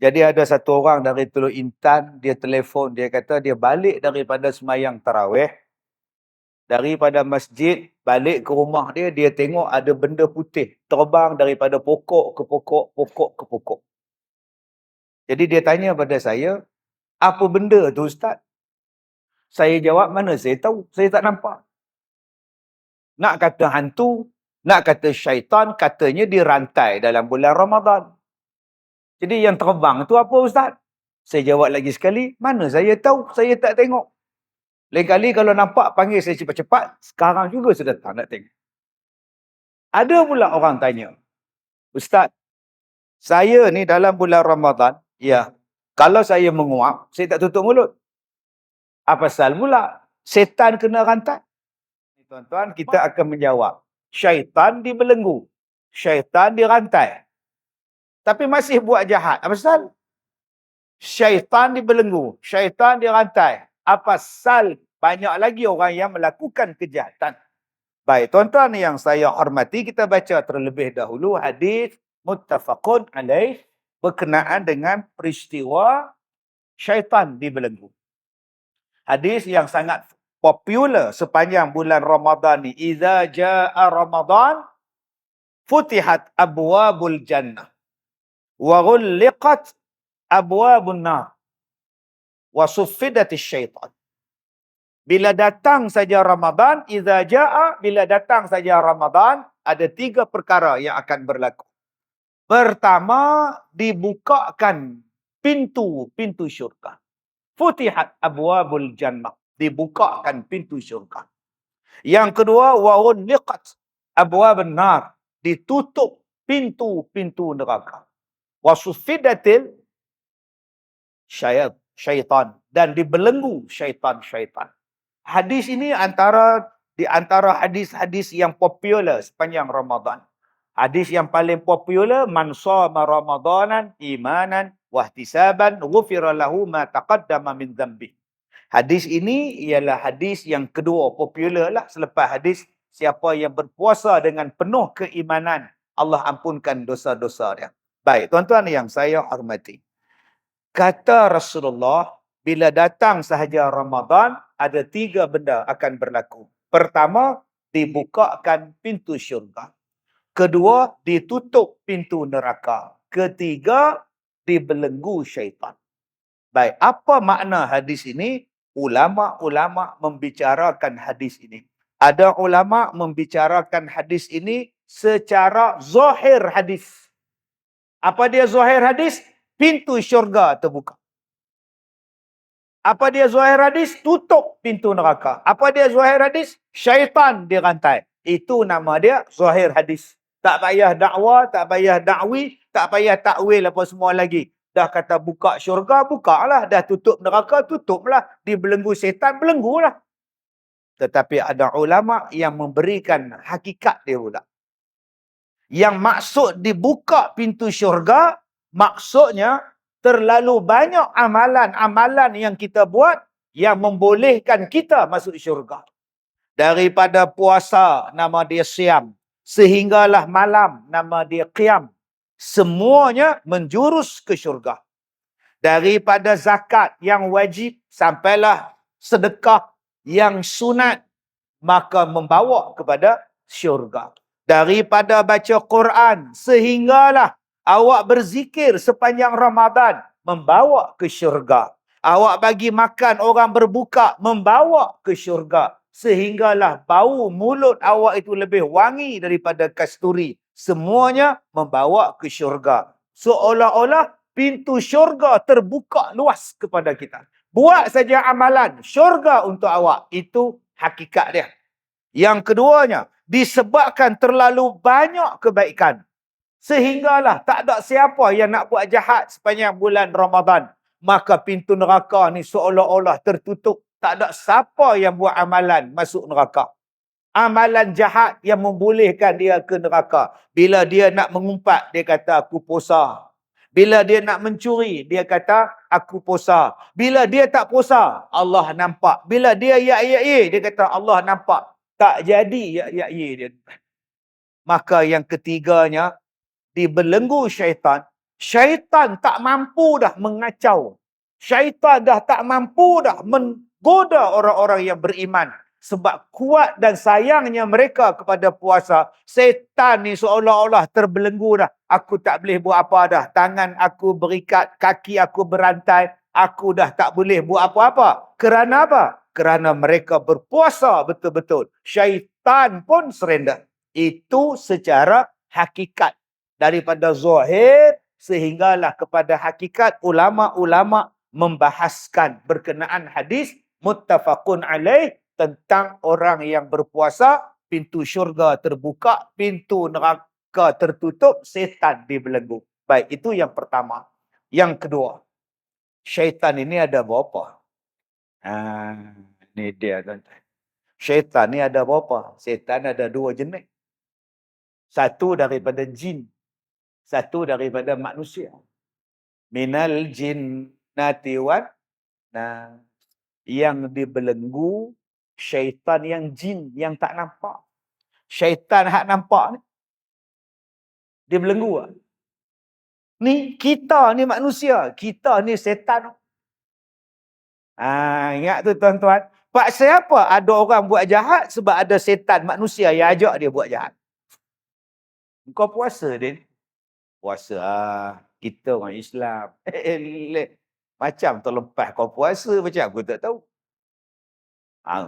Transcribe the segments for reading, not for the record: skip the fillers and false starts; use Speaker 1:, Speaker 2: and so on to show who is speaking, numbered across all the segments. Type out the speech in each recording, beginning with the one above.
Speaker 1: Jadi ada satu orang dari Teluk Intan, dia telefon, dia kata dia balik daripada semayang tarawih, daripada masjid, balik ke rumah dia, dia tengok ada benda putih terbang daripada pokok ke pokok, pokok ke pokok. Jadi dia tanya pada saya, apa benda tu Ustaz? Saya jawab, mana saya tahu, saya tak nampak. Nak kata hantu, nak kata syaitan, katanya dirantai dalam bulan Ramadan. Jadi yang terbang tu apa Ustaz? Saya jawab lagi sekali, mana saya tahu, saya tak tengok. Lain kali kalau nampak, panggil saya cepat-cepat, sekarang juga sudah tak nak tengok. Ada pula orang tanya, Ustaz, saya ni dalam bulan Ramadan, ya, kalau saya menguap, saya tak tutup mulut. Apa pasal pula? Setan kena rantai. Tuan-tuan, kita akan menjawab. Syaitan dibelenggu. Syaitan dirantai. Tapi masih buat jahat. Apa pasal? Syaitan dibelenggu. Syaitan dirantai. Apa pasal banyak lagi orang yang melakukan kejahatan? Baik, tuan-tuan yang saya hormati, kita baca terlebih dahulu hadis muttafaqun alaih berkenaan dengan peristiwa syaitan dibelenggu. Hadis yang sangat popular sepanjang bulan Ramadan ni. Iza jaa Ramadan futihat abwabul jannah wa ghulliqat abwabun nar wa suffidatis syaitan. Bila datang saja Ramadan, iza jaa, bila datang saja Ramadan, ada 3 perkara yang akan berlaku. Pertama, dibukakan pintu-pintu syurga. Futihat abwabul jannah. Dibukakan pintu syurga. Yang kedua, wa ghulliqat abwabun nar. Ditutup pintu-pintu neraka. Wa suffidatil syaitan. Dan dibelenggu syaitan-syaitan. Hadis ini di antara hadis-hadis yang popular sepanjang Ramadan. Hadis yang paling popular, man shama ramadanan imanan wahtisaban ghufira lahu ma taqaddama min dhanbi. Hadis ini ialah hadis yang kedua popular lah selepas hadis siapa yang berpuasa dengan penuh keimanan, Allah ampunkan dosa-dosa dia. Baik, tuan-tuan yang saya hormati. Kata Rasulullah, bila datang sahaja Ramadan, ada 3 benda akan berlaku. Pertama, dibukakan pintu syurga. Kedua, ditutup pintu neraka. Ketiga, dibelenggu syaitan. Baik, apa makna hadis ini? Ulama-ulama membicarakan hadis ini. Ada ulama membicarakan hadis ini secara zahir hadis. Apa dia zahir hadis? Pintu syurga terbuka. Apa dia zahir hadis? Tutup pintu neraka. Apa dia zahir hadis? Syaitan dirantai. Itu nama dia zahir hadis. Tak payah dakwah, tak payah dakwi, tak payah takwil apa semua lagi. Dah kata buka syurga, bukalah. Dah tutup neraka, tutuplah. Dibelenggu syaitan, belenggulah. Tetapi ada ulama yang memberikan hakikat dia pula. Yang maksud dibuka pintu syurga, maksudnya terlalu banyak amalan-amalan yang kita buat yang membolehkan kita masuk syurga. Daripada puasa, nama dia siam. Sehinggalah malam, nama dia qiyam. Semuanya menjurus ke syurga. Daripada zakat yang wajib, sampailah sedekah yang sunat, maka membawa kepada syurga. Daripada baca Quran, sehinggalah awak berzikir sepanjang Ramadan, membawa ke syurga. Awak bagi makan orang berbuka, membawa ke syurga. Sehinggalah bau mulut awak itu lebih wangi daripada kasturi. Semuanya membawa ke syurga. Seolah-olah pintu syurga terbuka luas kepada kita. Buat saja amalan syurga untuk awak. Itu hakikat dia. Yang keduanya, disebabkan terlalu banyak kebaikan. Sehinggalah tak ada siapa yang nak buat jahat sepanjang bulan Ramadan. Maka pintu neraka ni seolah-olah tertutup. Tak ada siapa yang buat amalan masuk neraka. Amalan jahat yang membolehkan dia ke neraka. Bila dia nak mengumpat, dia kata aku puasa. Bila dia nak mencuri, dia kata aku puasa. Bila dia tak puasa, Allah nampak. Bila dia ya, dia kata Allah nampak. Tak jadi ya dia. Maka yang ketiganya, dibelenggu syaitan. Syaitan tak mampu dah mengacau. Syaitan dah tak mampu dah menggoda orang-orang yang beriman. Sebab kuat dan sayangnya mereka kepada puasa. Setan ni seolah-olah terbelenggu dah. Aku tak boleh buat apa dah. Tangan aku berikat, kaki aku berantai. Aku dah tak boleh buat apa-apa. Kerana apa? Kerana mereka berpuasa betul-betul. Syaitan pun surrender. Itu secara hakikat. Daripada zahir sehinggalah kepada hakikat, ulama-ulama membahaskan berkenaan hadis muttafaqun alaih tentang orang yang berpuasa, pintu syurga terbuka, pintu neraka tertutup, setan dibelenggu. Baik, itu yang pertama. Yang kedua, syaitan ini ada berapa? Ini dia, tuan-tuan. Syaitan ni ada berapa? Syaitan ada dua jenis. Satu daripada jin, satu daripada manusia. Minal jinnati wan nas. Yang dibelenggu syaitan yang jin, yang tak nampak. Syaitan hak nampak ni, dia belenggu. Ni kita ni manusia, kita ni setan. Ingat tu tuan-tuan. Pasal apa ada orang buat jahat? Sebab ada setan manusia yang ajak dia buat jahat. Kau puasa, Din? Puasa. Kita orang Islam. Macam terlepas kau puasa, macam aku tak tahu.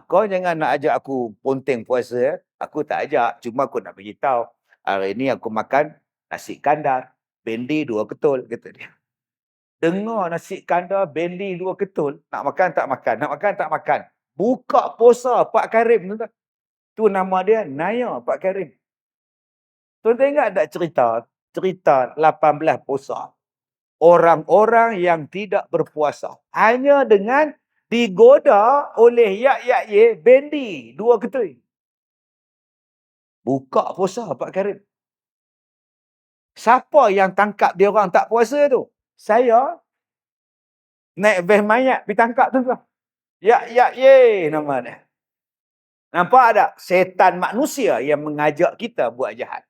Speaker 1: Kau jangan nak ajak aku ponteng puasa. Aku tak ajak. Cuma aku nak beritahu. Hari ni aku makan nasi kandar. Bendi 2 ketul, kata dia. Dengar nasi kandar, bendi 2 ketul. Nak makan tak makan. Nak makan tak makan. Buka puasa Pak Karim. Tuan-tuan. Tu nama dia Naya Pak Karim. Tuan-tuan ingat tak cerita? Cerita 18 puasa. Orang-orang yang tidak berpuasa. Hanya dengan digoda oleh yak-yak-ye bendi 2 ketul. Buka puasa Pak Karim. Siapa yang tangkap dia orang tak puasa tu? Saya naik van mayat pergi tangkap tu. Yak-yak-ye nama dia. Nampak tak? Setan manusia yang mengajak kita buat jahat.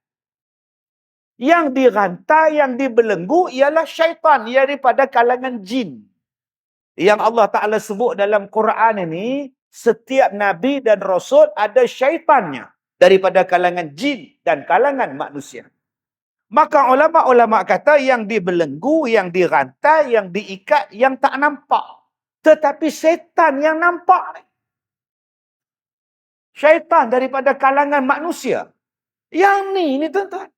Speaker 1: Yang dirantai, yang dibelenggu ialah syaitan. Ia daripada kalangan jin. Yang Allah Ta'ala sebut dalam Quran ini, setiap Nabi dan Rasul ada syaitannya. Daripada kalangan jin dan kalangan manusia. Maka ulama-ulama kata yang dibelenggu, yang dirantai, yang diikat, yang tak nampak. Tetapi setan yang nampak. Syaitan daripada kalangan manusia. Yang ni tuan-tuan.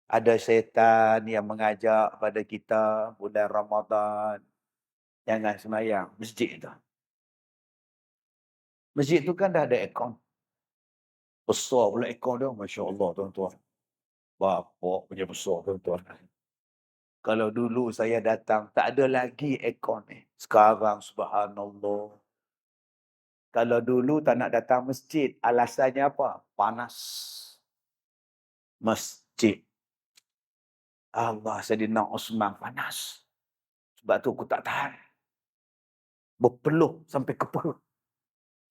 Speaker 1: Ada syaitan yang mengajak pada kita bulan Ramadan. Jangan sembahyang. Masjid tu. Masjid tu kan dah ada aircon. Besar pula aircon dia. Masya Allah tuan-tuan. Bapak punya besar tuan-tuan. Kalau dulu saya datang, tak ada lagi aircon ni. Sekarang subhanallah. Kalau dulu tak nak datang masjid, alasannya apa? Panas. Masjid. Allah, Sayyidina Osman panas. Sebab tu aku tak tahan. Berpeluh sampai ke perut.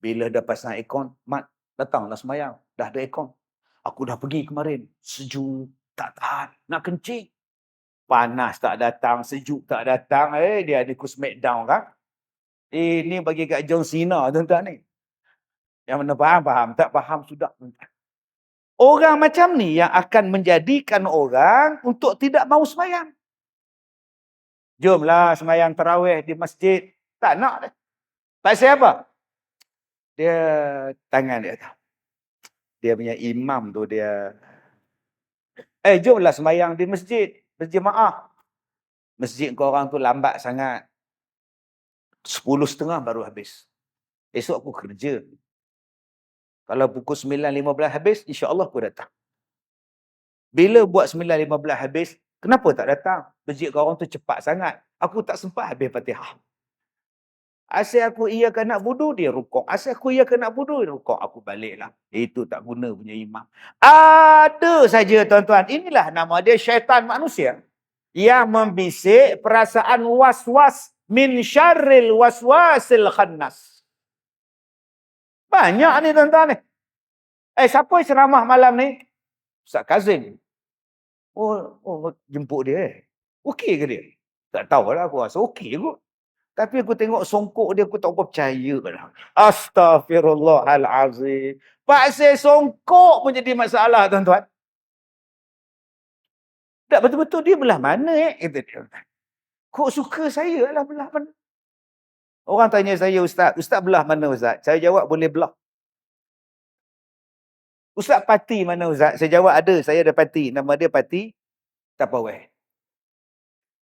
Speaker 1: Bila dah pasang aircon, mat, datanglah semayang. Dah ada aircon. Aku dah pergi kemarin. Sejuk, tak tahan. Nak kencing. Panas tak datang, sejuk tak datang. Dia ada Smackdown kan? Ini bagi kat John Cena tuan-tuan ni. Yang mana faham? Tak faham sudah. Orang macam ni yang akan menjadikan orang untuk tidak mau semayang. Jomlah semayang tarawih di masjid. Tak nak dah. Pasal apa? Dia tangan dia tu. Dia punya imam tu dia. Jomlah semayang di masjid. Berjemaah. Masjid korang tu lambat sangat. 10.30 baru habis. Esok aku kerja. Kalau pukul 9.15 habis, insya-Allah aku datang. Bila buat 9.15 habis, kenapa tak datang? Masjid korang tu cepat sangat. Aku tak sempat habis Fatihah. Asyik aku iakan nak wudu, dia rukuk. Asyik aku iakan nak wudu, dia rukuk. Aku baliklah. Itu tak guna punya imam. Ada saja tuan-tuan. Inilah nama dia syaitan manusia. Yang membisik perasaan was-was. Min syarril waswasil khannas. Banyak ni tuan-tuan ni. Siapa ceramah malam ni? Ustaz Kazim. Jemput dia. Okey ke dia? Tak tahulah, aku rasa okey kot. Tapi aku tengok songkok dia, aku tak apa percaya lah. Astaghfirullahalazim. Pasal songkok pun jadi masalah, tuan-tuan. Tak betul-betul dia belah mana kata dia. Kok suka saya lah belah mana? Orang tanya saya, Ustaz belah mana Ustaz? Saya jawab boleh belah. Ustaz parti mana Ustaz? Saya jawab ada, saya ada parti. Nama dia parti Tupperware.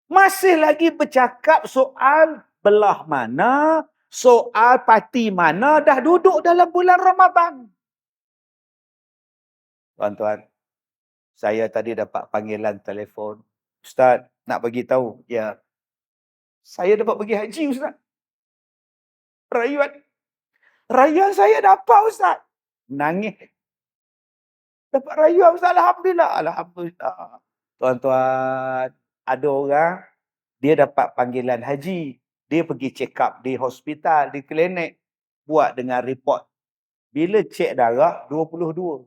Speaker 1: Masih lagi bercakap soal belah mana, soal parti mana, dah duduk dalam bulan Ramadan. Tuan-tuan, saya tadi dapat panggilan telefon. Ustaz, nak bagi tahu. Ya, saya dapat pergi haji Ustaz. Rayuan saya dapat Ustaz. Nangis. Dapat rayuan Ustaz, Alhamdulillah. Alhamdulillah. Tuan-tuan, ada orang, dia dapat panggilan haji. Dia pergi check up di hospital, di klinik. Buat dengan report. Bila cek darah, 22.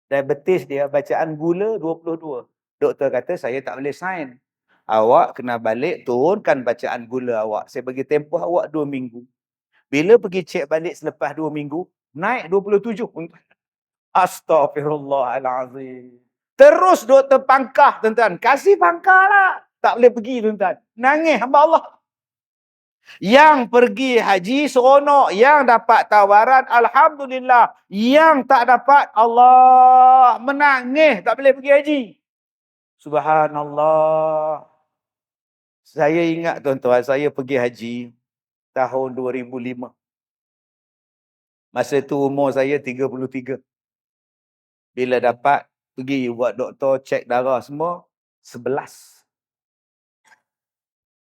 Speaker 1: Diabetes dia, bacaan gula 22. Doktor kata, saya tak boleh sign. Awak kena balik, turunkan bacaan gula awak. Saya bagi tempoh awak 2 minggu. Bila pergi cek balik selepas 2 minggu, naik 27. Astaghfirullahalazim. Terus doktor pangkah, tuan-tuan. Kasih pangkah lah. Tak boleh pergi, tuan-tuan. Nangis hamba Allah. Yang pergi haji seronok. Yang dapat tawaran, Alhamdulillah. Yang tak dapat, Allah menangis. Tak boleh pergi haji. Subhanallah. Saya ingat, tuan-tuan, saya pergi haji tahun 2005. Masa tu umur saya 33. Bila dapat pergi buat doktor, cek darah semua, 11.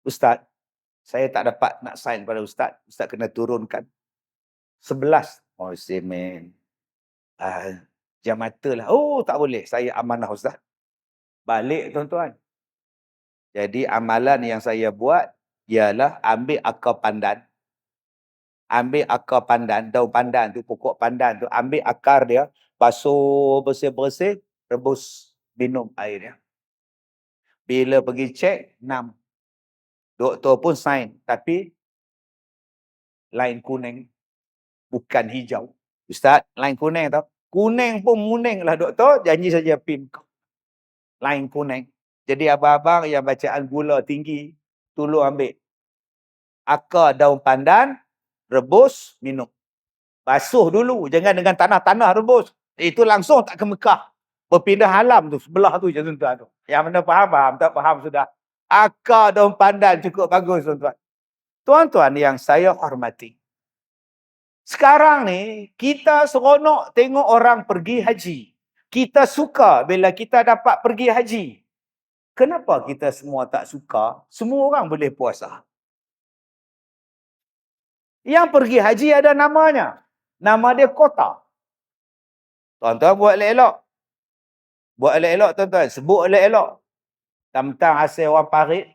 Speaker 1: Ustaz, saya tak dapat nak sign pada Ustaz. Ustaz kena turunkan. 11. Oh, semen. Jam mata lah. Oh, tak boleh. Saya amanah Ustaz. Balik, tuan-tuan. Jadi, amalan yang saya buat ialah ambil akar pandan. Ambil akar pandan, daun pandan tu, pokok pandan tu. Ambil akar dia, basuh bersih-bersih, rebus, minum airnya. Bila pergi cek, 6. Doktor pun sign, tapi line kuning, bukan hijau. Ustaz, line kuning tau. Kuning pun muning lah doktor, janji saja PIN. Line kuning. Jadi abang-abang yang bacaan gula tinggi, tolong ambil akar daun pandan, rebus, minum. Basuh dulu, jangan dengan tanah-tanah rebus. Itu langsung tak ke Mekah. Berpindah alam tu, sebelah tu je tuan-tuan tu. Yang mana faham, tak faham sudah. Akar daun pandan cukup bagus tuan-tuan. Tuan-tuan yang saya hormati. Sekarang ni, kita seronok tengok orang pergi haji. Kita suka bila kita dapat pergi haji. Kenapa kita semua tak suka? Semua orang boleh puasa. Yang pergi haji ada namanya. Nama dia kota. Tuan-tuan buat elok-elok. Buat elok-elok tuan-tuan. Sebut elok-elok. Tentang hasil orang parit.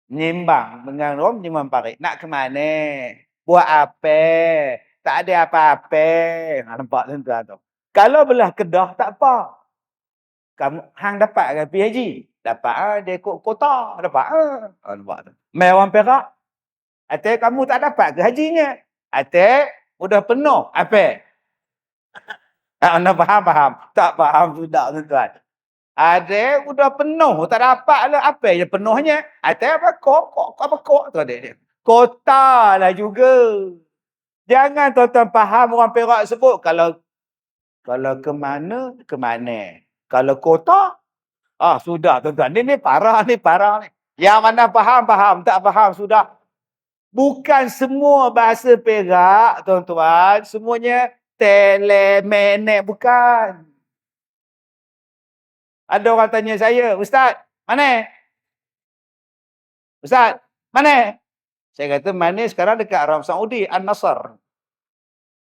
Speaker 1: Menyimbang dengan orang menyimbang parit. Nak ke mana? Buat apa? Tak ada apa-apa. Nampak tuan-tuan tu. Kalau belah Kedah tak apa. Kamu hang dapat kan pergi haji? Dapat dia ikut kota. Dapat nampak tu. Mai orang Perak. Atik kamu tak dapat ke hajinya? Atik udah penuh. Apa? Anda faham? Tak faham sudah tuan-tuan. Adik udah penuh. Tak dapat lah. Apa yang penuhnya? Atik apa? Kok tu adik dia. Kota lah juga. Jangan tuan-tuan faham orang Perak sebut. Kalau ke mana, ke mana. Kalau kota, sudah tuan-tuan. Ni parah ni. Yang mana faham. Tak faham sudah. Bukan semua bahasa Perak, tuan-tuan. Semuanya telemenek, bukan. Ada orang tanya saya, Ustaz, mana? Ustaz, mana? Saya kata, mana sekarang dekat Arab Saudi, An-Nasr.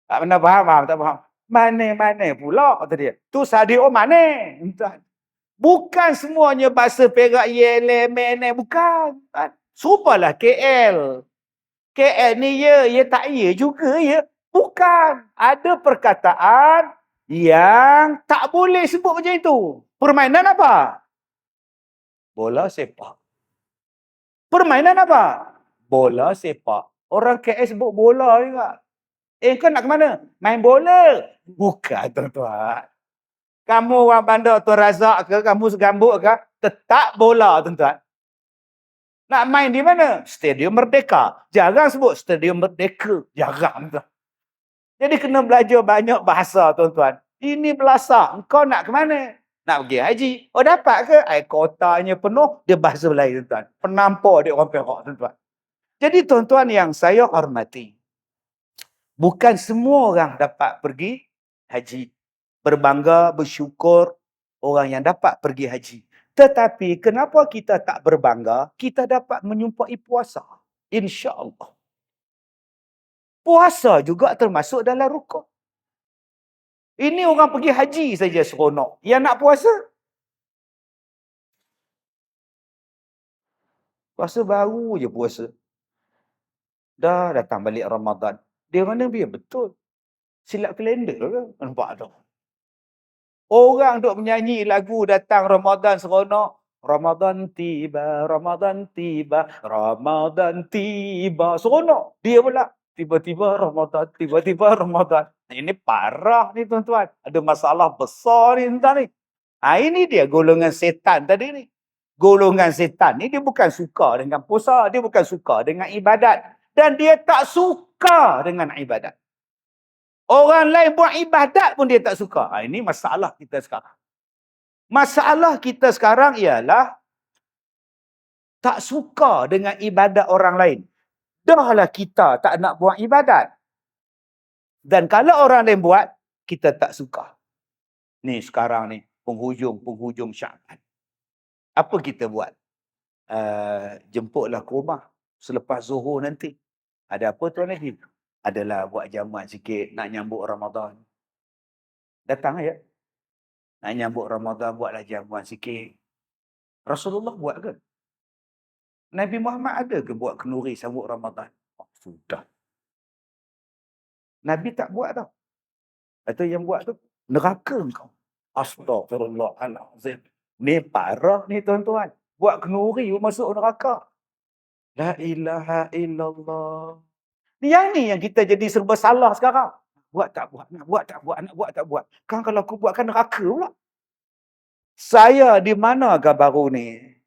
Speaker 1: Tak pernah faham, tak faham. Mana pula, kata dia. Tu Sadio mana? Bukan semuanya bahasa Perak, yelemenek, bukan. Supalah KL. KL ni ya tak ya juga ya. Bukan. Ada perkataan Yang tak boleh sebut macam itu. Permainan apa? Bola sepak. Permainan apa? Bola sepak. Orang KS sebut bola juga. Kau nak ke mana? Main bola. Bukan, tuan-tuan. Kamu orang bandar Tuan Razak ke? Kamu segambut ke? Tetap bola, tuan-tuan. Nak main di mana? Stadium Merdeka. Jarang sebut Stadium Merdeka. Jarang, tuan. Jadi kena belajar banyak bahasa, tuan-tuan. Ini belasah. Engkau nak ke mana? Nak pergi haji. Oh, dapat ke? Air kotanya penuh. Dia bahasa Melayu, tuan-tuan. Penampar dia orang Perak, tuan-tuan. Jadi, tuan-tuan yang saya hormati. Bukan semua orang dapat pergi haji. Berbangga, bersyukur orang yang dapat pergi haji. Tetapi kenapa kita tak berbangga? Kita dapat menyumpai puasa. InsyaAllah. Puasa juga termasuk dalam rukun. Ini orang pergi haji saja seronok. Yang nak puasa? Puasa baru je puasa. Dah datang balik Ramadan. Dia mana biar betul. Silap kalender ke? Nampak tak? Orang duk menyanyi lagu datang Ramadan seronok. Ramadan tiba, Ramadan tiba, Ramadan tiba. Seronok. Dia pula. Tiba-tiba Ramadan, tiba-tiba Ramadan. Ini parah ni, tuan-tuan. Ada masalah besar ni, tuan-tuan ni. Ini dia golongan setan tadi ni. Golongan setan ni dia bukan suka dengan puasa. Dia bukan suka dengan ibadat. Dan dia tak suka dengan ibadat. Orang lain buat ibadat pun dia tak suka. Ini masalah kita sekarang. Masalah kita sekarang ialah tak suka dengan ibadat orang lain. Dahlah kita tak nak buat ibadat. Dan kalau orang lain buat, kita tak suka. Ni sekarang ni, penghujung Syaban. Apa kita buat? Jemputlah ke rumah selepas Zuhur nanti. Ada apa tuan lagi? Adalah buat jamuan sikit, nak nyambut Ramadan. Datang ya. Nak nyambut Ramadan, buatlah jamuan sikit. Rasulullah buat ke? Nabi Muhammad ada ke buat kenduri sambut Ramadan? Oh, sudah. Nabi tak buat tau. Atau yang buat tu, neraka kau. Astaghfirullahaladzim. Ni parah ni, tuan-tuan. Buat kenduri masuk neraka. La ilaha illallah. Yang ni yang kita jadi serba salah sekarang. Buat tak buat, nak buat tak buat, nak buat tak buat. Kan kalau aku buat kan neraka pula. Saya di manakah baru ni?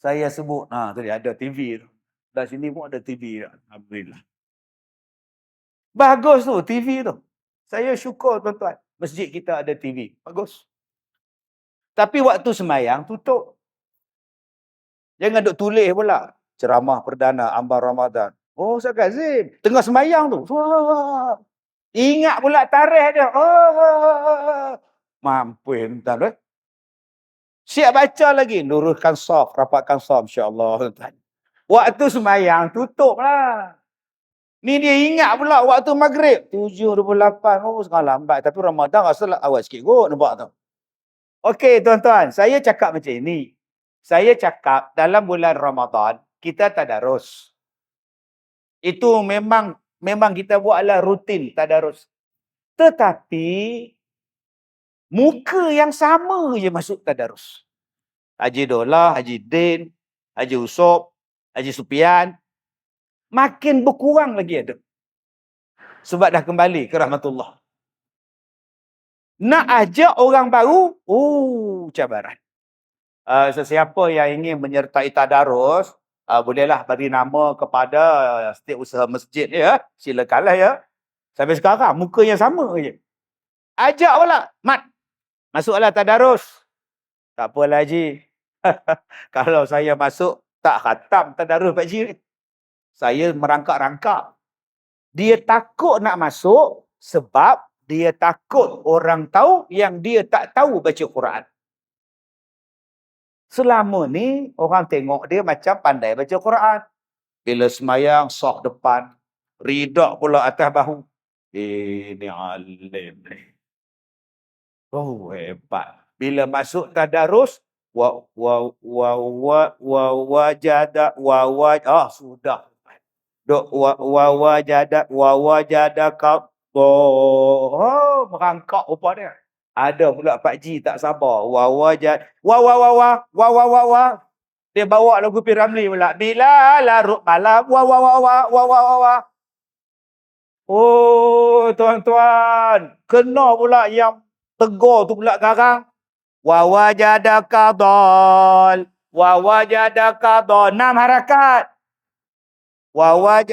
Speaker 1: Saya sebut, tadi ada TV tu. Dah sini pun ada TV. Alhamdulillah. Bagus tu TV tu. Saya syukur, tuan-tuan. Masjid kita ada TV. Bagus. Tapi waktu semayang tutup. Jangan duk tulis pula. Ceramah perdana Ambar Ramadan. Oh, Ustaz Kazim. Tengah semayang tu. Wah. Ingat pula tarikh dia. Oh. Mampun, tuan-tuan. Siap baca lagi. Luruskan saf. Rapatkan saf, insyaAllah. Waktu semayang, tutup lah. Ni dia ingat pula waktu maghrib. 7.28. Oh, sekarang lambat. Tapi Ramadan rasa awal sikit kot. Nampak tu. Okey, tuan-tuan. Saya cakap macam ini. Saya cakap dalam bulan Ramadan, kita tadarus. Itu memang kita buatlah rutin tadarus. Tetapi, muka yang sama je masuk tadarus. Haji Dolah, Haji Din, Haji Usop, Haji Supian. Makin berkurang lagi ada. Sebab dah kembali ke rahmatullah. Nak ajak orang baru, cabaran. Sesiapa yang ingin menyertai tadarus, bolehlah beri nama kepada setiausaha masjid ya. Silakanlah ya. Sampai sekarang, muka yang sama je. Ajak pula, Mat. Masuklah tadarus. Tak apalah Haji. Kalau saya masuk, tak khatam tadarus Pak Haji. Saya merangkak-rangkak. Dia takut nak masuk sebab dia takut orang tahu yang dia tak tahu baca Quran. Selama ni, orang tengok dia macam pandai baca Quran. Bila semayang, saf depan. Ridak pula atas bahu. Ini alim ni. Oh, hebat. Bila masuk tadarus, sudah. Wajada Merangkak rupa dia. Ada pula Pak Ji tak sabar. Wah. Dia bawa lagu P. Ramlee pula. Bila larut malam. Wah. Oh, tuan-tuan. Kena pula yang tegur tu pula garang. Wawajadaka dal. Wawajadaka dal. 6 harakat.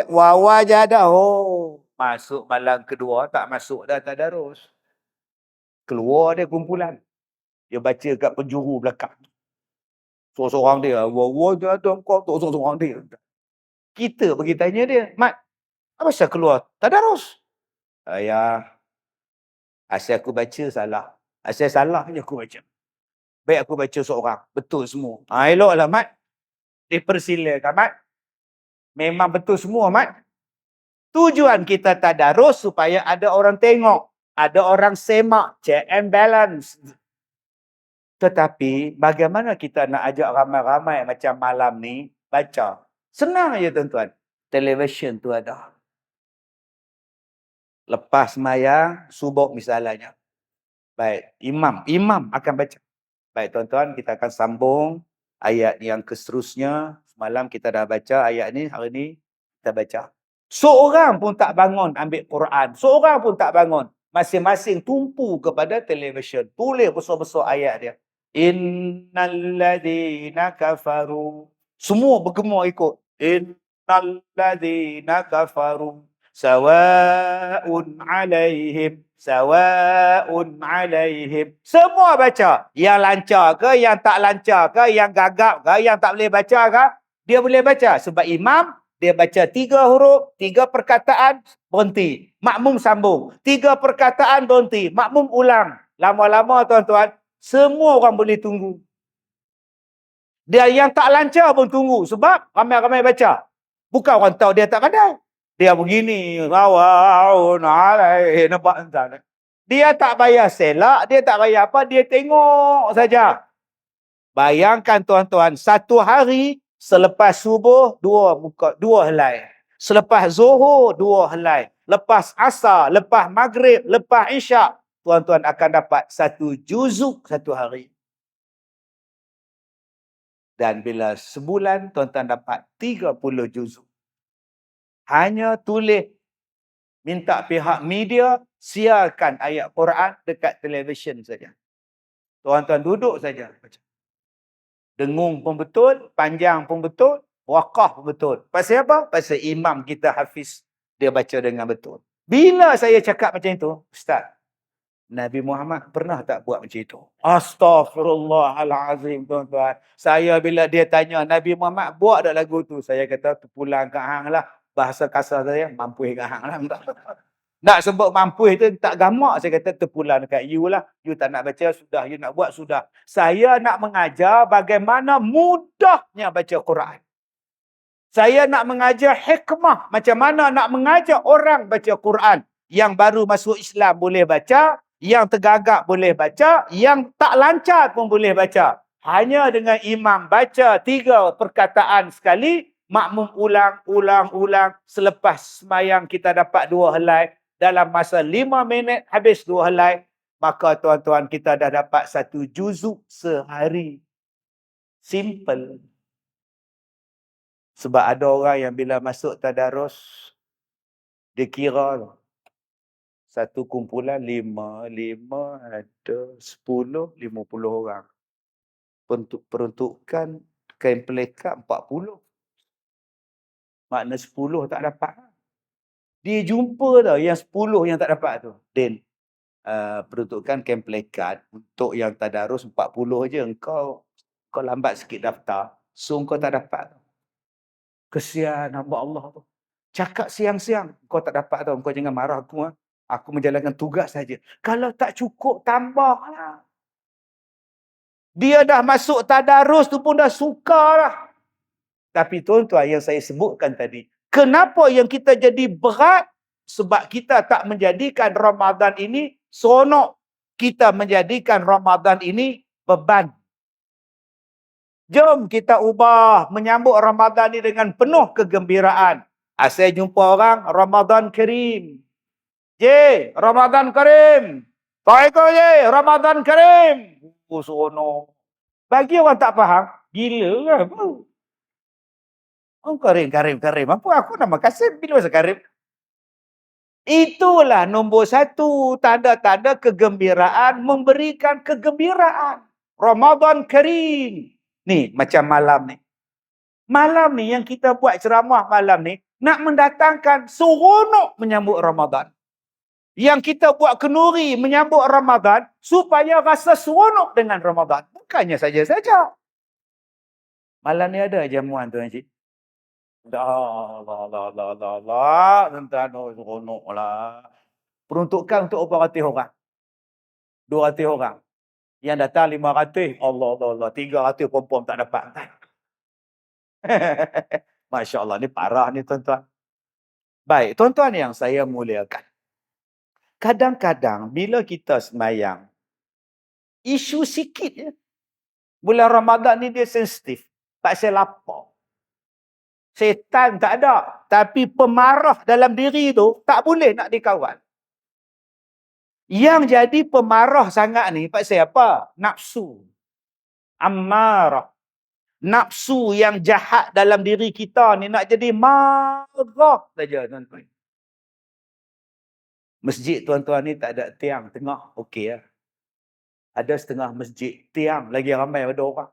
Speaker 1: Wawajada. Oh. Masuk malam kedua. Tak masuk dah tadarus. Keluar dia kumpulan. Dia baca kat penjuru belakang. Seorang-seorang dia. Wawajada kau. Seorang-seorang dia. Kita pergi tanya dia. Mat, apa saya keluar tadarus? Ayah, asal aku baca salah. Asal salah je aku baca. Baik aku baca seorang. Betul semua. Eloklah, Mat. Dipersilakan, Mat. Memang betul semua, Mat. Tujuan kita tadarus supaya ada orang tengok. Ada orang semak. Check and balance. Tetapi, bagaimana kita nak ajak ramai-ramai macam malam ni baca? Senang je, tuan-tuan. Television tu ada. Lepas sembahyang, subuh misalnya. Baik, imam akan baca. Baik, tuan-tuan, kita akan sambung ayat yang seterusnya. Semalam kita dah baca ayat ni, hari ni kita baca. Seorang pun tak bangun ambil Quran. Seorang pun tak bangun. Masing-masing tumpu kepada televisyen. Tulis besar-besar ayat dia. Innal ladzina kafaru. Semua bergema ikut. Innal ladzina kafaru. Sawa'un alaihim. Semua baca. Yang lancar ke, yang tak lancar ke, yang gagap ke, yang tak boleh baca ke, dia boleh baca. Sebab imam, dia baca 3 huruf, 3 perkataan, berhenti. Makmum sambung. 3 perkataan, berhenti. Makmum ulang. Lama-lama, tuan-tuan, semua orang boleh tunggu. Dia yang tak lancar pun tunggu. Sebab ramai-ramai baca. Bukan orang tahu dia tak pandai. Dia begini, nampak entah. Dia tak bayar selak, dia tak bayar apa, dia tengok saja. Bayangkan tuan-tuan, satu hari selepas subuh 2 helai. Selepas zuhur 2 helai. Lepas asar, lepas maghrib, lepas isyak, tuan-tuan akan dapat 1 juzuk satu hari. Dan bila sebulan, tuan-tuan dapat 30 juzuk. Hanya tulis, minta pihak media siarkan ayat Quran dekat televisyen saja. Tuan-tuan duduk saja. Dengung pun betul, panjang pun betul, wakaf pun betul. Pasal apa? Pasal imam kita hafiz, dia baca dengan betul. Bila saya cakap macam itu, Ustaz, Nabi Muhammad pernah tak buat macam itu? Astaghfirullahalazim, tuan-tuan. Saya bila dia tanya, Nabi Muhammad buat tak lagu tu? Saya kata, pulang ke hang lah. Bahasa kasar saya, mampu ke hang lah. Nak sebut mampu itu tak gamak. Saya kata, terpulang dekat you lah. You tak nak baca, sudah. You nak buat, sudah. Saya nak mengajar bagaimana mudahnya baca Quran. Saya nak mengajar hikmah. Macam mana nak mengajar orang baca Quran. Yang baru masuk Islam boleh baca. Yang tergagap boleh baca. Yang tak lancar pun boleh baca. Hanya dengan imam baca 3 perkataan sekali. Makmum ulang. Selepas sembahyang kita dapat 2 helai. Dalam masa 5 minit habis 2 helai. Maka tuan-tuan kita dah dapat 1 juzuk sehari. Simple. Sebab ada orang yang bila masuk tadarus, dia kira satu kumpulan 5 ada 10, 50 orang. Peruntukan kain pelekat 40. Makna 10 tak dapat. Dia jumpa tau yang 10 yang tak dapat tu. Din, peruntukan kain pelekat untuk yang tadarus 40 je. Kau lambat sikit daftar. So kau tak dapat. Kesian hamba Allah tu. Cakap siang-siang. Kau tak dapat tau. Kau jangan marah aku. Aku menjalankan tugas saja. Kalau tak cukup, tambahlah. Dia dah masuk tadarus tu pun dah suka lah. Tapi tuan-tuan yang saya sebutkan tadi. Kenapa yang kita jadi berat? Sebab kita tak menjadikan Ramadan ini seronok. Kita menjadikan Ramadan ini beban. Jom kita ubah menyambut Ramadan ini dengan penuh kegembiraan. Saya jumpa orang, Ramadan Karim. Ramadan Karim. Assalamualaikum, J. Ramadan Karim. Oh, seronok. Bagi orang tak faham, gila ke apa? Oh, Karim. Apa aku nama Kasim? Bila masa Karim? Itulah nombor satu. Tanda-tanda kegembiraan. Memberikan kegembiraan. Ramadan Karim. Ni, macam malam ni. Malam ni yang kita buat ceramah malam ni, nak mendatangkan seronok menyambut Ramadan. Yang kita buat kenduri menyambut Ramadan, supaya rasa seronok dengan Ramadan. Bukannya saja-saja. Malam ni ada jamuan tu, Encik. Allah. Tentang seronok lah. Peruntukan untuk berapa ratus orang? 200 orang. Yang datang 500. Allah. 300 perempuan tak dapat. Masya Allah, ni parah ni tuan-tuan. Baik, tuan-tuan yang saya muliakan. Kadang-kadang bila kita semayang, isu sikit je. Bulan Ramadan ni dia sensitif. Pasal lapar. Setan tak ada. Tapi pemarah dalam diri tu tak boleh nak dikawal. Yang jadi pemarah sangat ni pasal apa? Nafsu. Ammarah. Nafsu yang jahat dalam diri kita ni nak jadi marah saja, tuan-tuan. Masjid tuan-tuan ni tak ada tiang tengah. Okey lah. Ada setengah masjid tiang. Lagi ramai ada orang.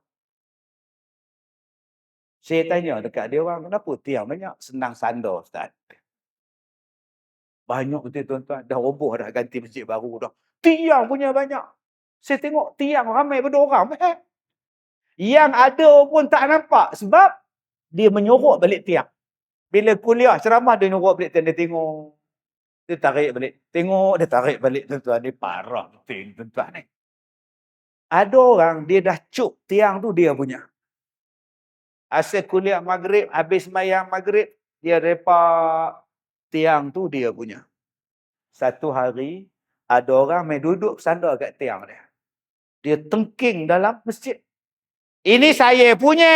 Speaker 1: Saya tanya dekat dia orang, kenapa tiang banyak? Senang sandar, Ustaz. Banyak betul tuan-tuan. Dah roboh dah ganti masjid baru dah. Tiang punya banyak. Saya tengok tiang ramai pada orang. Yang ada pun tak nampak. Sebab dia menyorok balik tiang. Bila kuliah ceramah dia nyorok balik tiang. Dia tengok. Dia tarik balik. Tengok dia tarik balik tuan-tuan. Ni parah betul tuan-tuan ni. Ada orang dia dah cuk tiang tu dia punya. Asal kuliah maghrib. Habis semayang maghrib. Dia repak tiang tu dia punya. Satu hari. Ada orang main duduk sandar kat tiang dia. Dia tengking dalam masjid. Ini saya punya.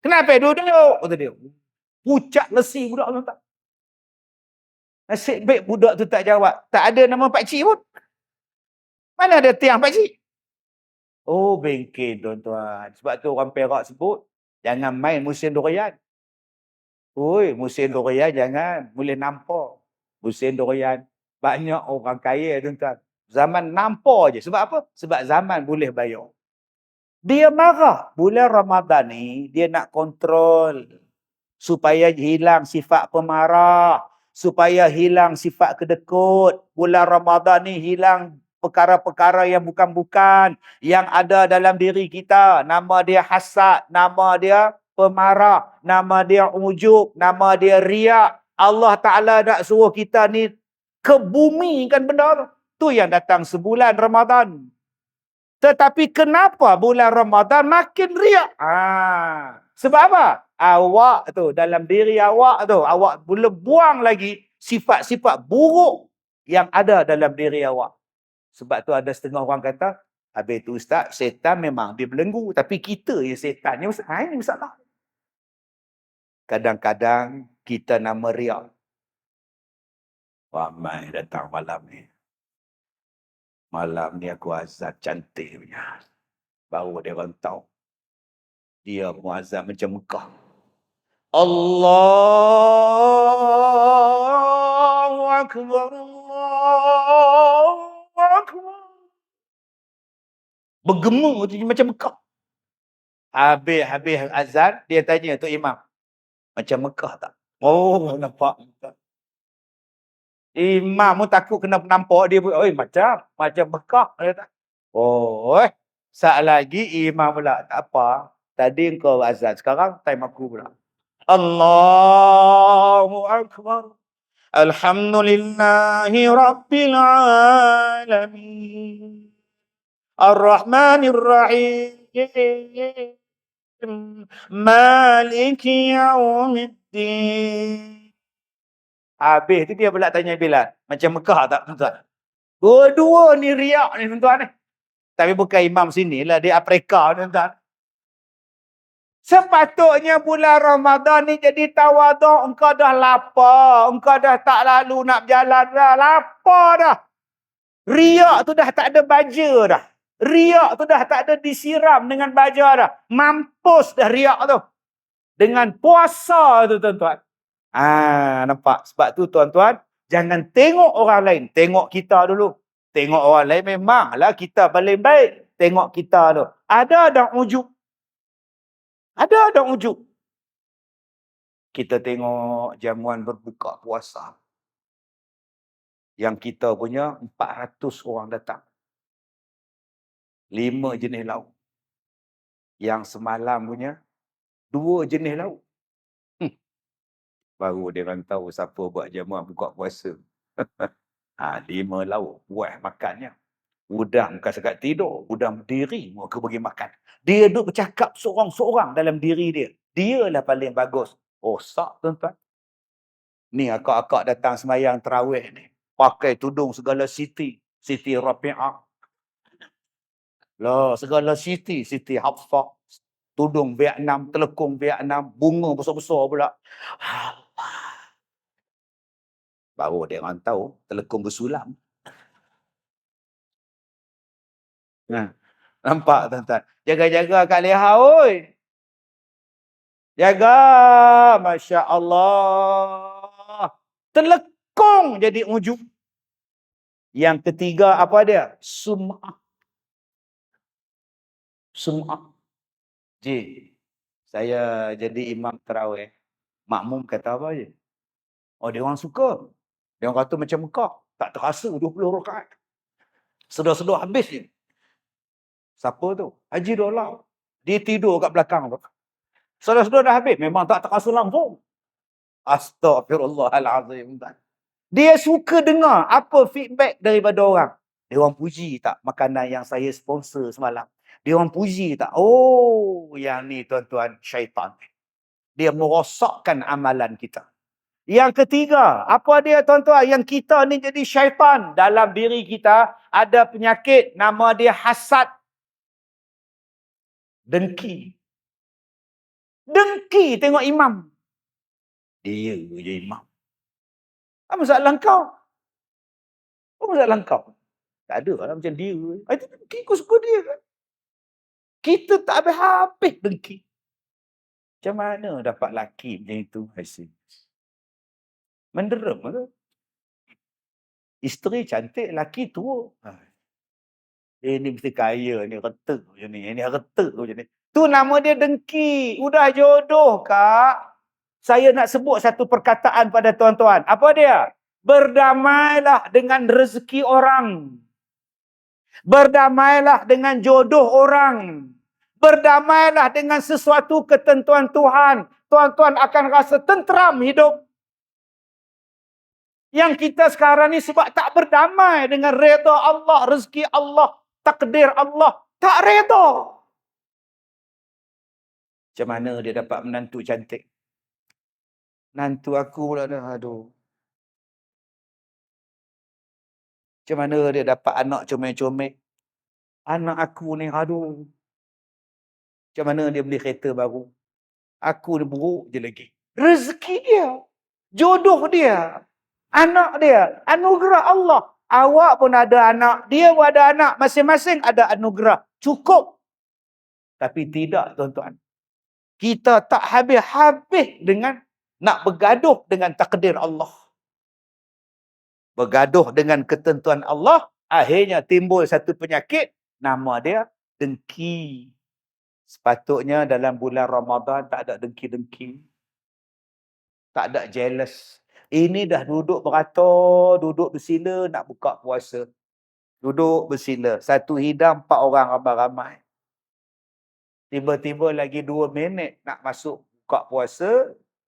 Speaker 1: Kenapa duduk? Kata dia. Pucat lesi budak tu tak. Nasib baik budak tu tak jawab. Tak ada nama pakcik pun. Mana ada tiang pakcik? Oh, bengkel tuan-tuan. Sebab tu orang Perak sebut, jangan main musim durian. Oi, musim durian jangan. Boleh nampak. Musim durian. Banyak orang kaya tuan-tuan. Zaman nampak je. Sebab apa? Sebab zaman boleh bayar. Dia marah. Bulan Ramadan ni, dia nak kontrol. Supaya hilang sifat pemarah. Supaya hilang sifat kedekut. Bulan Ramadan ni hilang perkara-perkara yang bukan-bukan. Yang ada dalam diri kita. Nama dia hasad. Nama dia pemarah. Nama dia ujub. Nama dia riak. Allah Ta'ala nak suruh kita ni kebumikan benda tu. Tu yang datang sebulan Ramadan. Tetapi kenapa bulan Ramadan makin riak? Sebab apa? Awak tu, dalam diri awak tu, awak boleh buang lagi sifat-sifat buruk yang ada dalam diri awak. Sebab tu ada setengah orang kata, habis tu Ustaz, setan memang dia belenggu. Tapi kita yang setan. Ini masalah. Kadang-kadang kita nama riak. Ramai datang malam ni. Malam ni aku azan cantik punya. Baru dia orang tahu. Dia muazzam macam Mekah. Allahu Akbar. Allahu Akbar. Bergema macam Mekah. Habis azan, dia tanya tu imam. Macam Mekah tak? Oh, nampak. Imam pun takut kena nampak dia pun. Macam Mekah. Oh, saat lagi imam pula. Tak apa. Tadi kau azan. Sekarang time aku pula. Allahu Akbar. Alhamdulillahi Rabbil Alamin. Ar-Rahmanir Rahim. Maliki Yawmiddin. Habis tu dia pula tanya Bilal. Macam Mekah tak tuan-tuan? Dua-dua ni riak ni tuan-tuan ni. Tapi bukan imam sini lah. Dia Afrika tuan-tuan. Sepatutnya bulan Ramadan ni jadi tawaduk. Engkau dah lapar. Engkau dah tak lalu nak berjalan dah. Lapar dah. Riak tu dah tak ada baja dah. Riak tu dah tak ada disiram dengan baja dah. Mampus dah riak tu. Dengan puasa tu tuan-tuan. Nampak? Sebab tu tuan-tuan, jangan tengok orang lain. Tengok kita dulu. Tengok orang lain memanglah kita paling baik. Tengok kita tu. Ada dah ujub. Ada dah ujub. Kita tengok jamuan berbuka puasa. Yang kita punya 400 orang datang. 5 jenis lauk. Yang semalam punya 2 jenis lauk. Baru dia orang tahu siapa buat jamuan buka puasa. 5 lauk. Buat makannya. Udang bukan sekat tidur. Udang berdiri. Muka bagi makan. Dia duduk bercakap seorang-seorang dalam diri dia. Dialah paling bagus. Rosak tuan-tuan. Ni akak-akak datang semayang terawih ni. Pakai tudung segala Siti. Siti Rafi'ah. Lah, segala Siti. Siti Hafsah. Tudung Vietnam. Telekung Vietnam. Bunga besar-besar pula. Baru dia orang tahu. Telekung bersulam. Nampak tuan-tuan. Jaga-jaga Kak Leha, oi. Jaga. Masya Allah. Telekung jadi ujub. Yang ketiga apa dia? Sum'ah. Sum'ah. Saya jadi imam tarawih. Makmum kata apa je? Oh, dia orang suka. Dia orang kata macam Mekah. Tak terasa 20 rakaat. Sedar-sedar habis je. Siapa tu? Haji Dolah. Dia tidur kat belakang tu. Sedar-sedar dah habis. Memang tak terasa langsung. Astaghfirullahalazim. Dia suka dengar apa feedback daripada orang. Dia orang puji tak makanan yang saya sponsor semalam? Dia orang puji tak? Oh, yang ni tuan-tuan, syaitan. Dia merosakkan amalan kita. Yang ketiga, apa dia tuan-tuan? Yang kita ni jadi syaitan. Dalam diri kita ada penyakit, nama dia hasad. Dengki. Dengki tengok imam. Dia je imam. Apa masalah kau? Apa masalah kau? Tak ada lah macam dia. Itu dengki, kau suka dia kan? Kita tak habis-habis dengki. Macam mana dapat laki macam itu? Hasil. Menderem tu. Isteri cantik, laki tua. Ini mesti kaya ni, retek macam ni. Ini retek macam ni. Tu nama dia dengki. Udah jodoh, Kak. Saya nak sebut satu perkataan pada tuan-tuan. Apa dia? Berdamailah dengan rezeki orang. Berdamailah dengan jodoh orang. Berdamailah dengan sesuatu ketentuan Tuhan. Tuan-tuan akan rasa tenteram hidup. Yang kita sekarang ni sebab tak berdamai dengan reda Allah, rezeki Allah, takdir Allah. Tak reda. Macam mana dia dapat menantu cantik? Nantu aku pula dah, aduh. Macam mana dia dapat anak comel-comel? Anak aku ni, aduh. Macam mana dia beli kereta baru? Aku ni buruk je lagi. Rezeki dia. Jodoh dia. Anak dia. Anugerah Allah. Awak pun ada anak. Dia pun ada anak. Masing-masing ada anugerah. Cukup. Tapi tidak, tuan-tuan. Kita tak habis-habis dengan nak bergaduh dengan takdir Allah. Bergaduh dengan ketentuan Allah. Akhirnya timbul satu penyakit. Nama dia dengki. Sepatutnya dalam bulan Ramadan tak ada dengki-dengki. Tak ada jealous. Ini dah duduk beratur, duduk bersila nak buka puasa. Duduk bersila. Satu hidang 4 orang ramai-ramai. Tiba-tiba lagi 2 minit nak masuk buka puasa.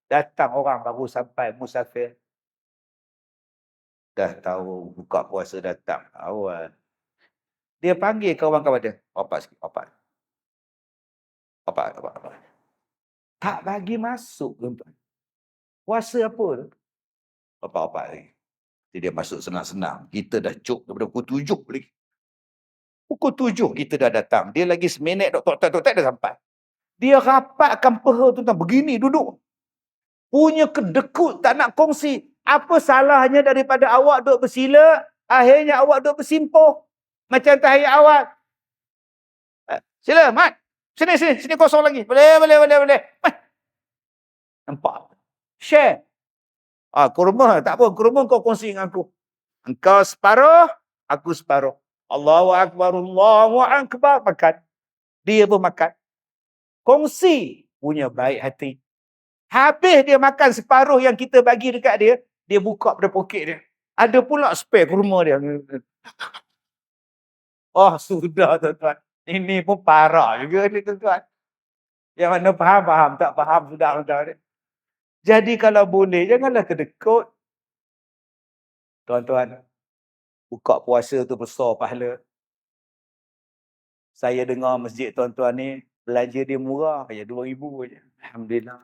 Speaker 1: Datang orang baru sampai musafir. Dah tahu buka puasa datang. Awal. Dia panggil kawan-kawan dia. Opat sikit, opat. Opat. Tak bagi masuk, tuan-tuan. Puasa apa tu? Opat lagi. Jadi dia masuk senang-senang. Kita dah cuk daripada pukul 7 lagi. Pukul 7 kita dah datang. Dia lagi seminit tok dah sampai. Dia rapatkan peha tuan-tuan. Begini duduk. Punya kedekut, tak nak kongsi. Apa salahnya daripada awak duduk bersila, akhirnya awak duduk bersimpuh. Macam tahiyat awal. Sila, Mat. Sini kosong lagi. Boleh. Nampak? Share. Kurma, tak apa. Kurma kau kongsi dengan aku. Engkau separuh, aku separuh. Allahu Akbar, Allahu Akbar. Makan. Dia pun makan. Kongsi. Punya baik hati. Habis dia makan separuh yang kita bagi dekat dia, dia buka pada poket dia. Ada pula spare kurma dia. Oh, sudah tuan-tuan. Ini pun parah juga ni tuan-tuan. Yang mana faham, tak faham sudah tuan-tuan. Jadi kalau boleh, janganlah kedekut. Tuan-tuan, buka puasa tu besar pahala. Saya dengar masjid tuan-tuan ni, belanja dia murah, hanya RM2,000 je. Alhamdulillah.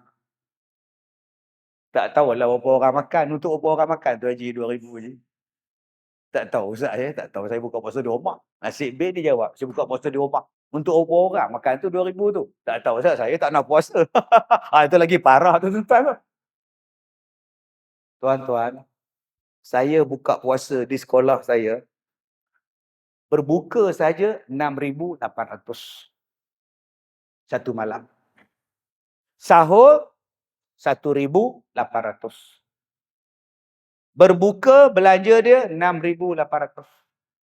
Speaker 1: Tak tahulah berapa orang makan. Untuk berapa orang makan tu haji RM2,000 je. Tak tahu Ustaz ya, tak tahu. Saya buka puasa di rumah. Nasib baik dia jawab, saya buka puasa di rumah. Untuk berapa orang makan tu RM2,000 tu? Tak tahu Ustaz, saya tak nak puasa. Itu lagi parah tu tuan-tuan. Tuan-tuan, saya buka puasa di sekolah saya. Berbuka saja RM6,800. Satu malam. Sahur RM1,800. Berbuka belanja dia RM6,800.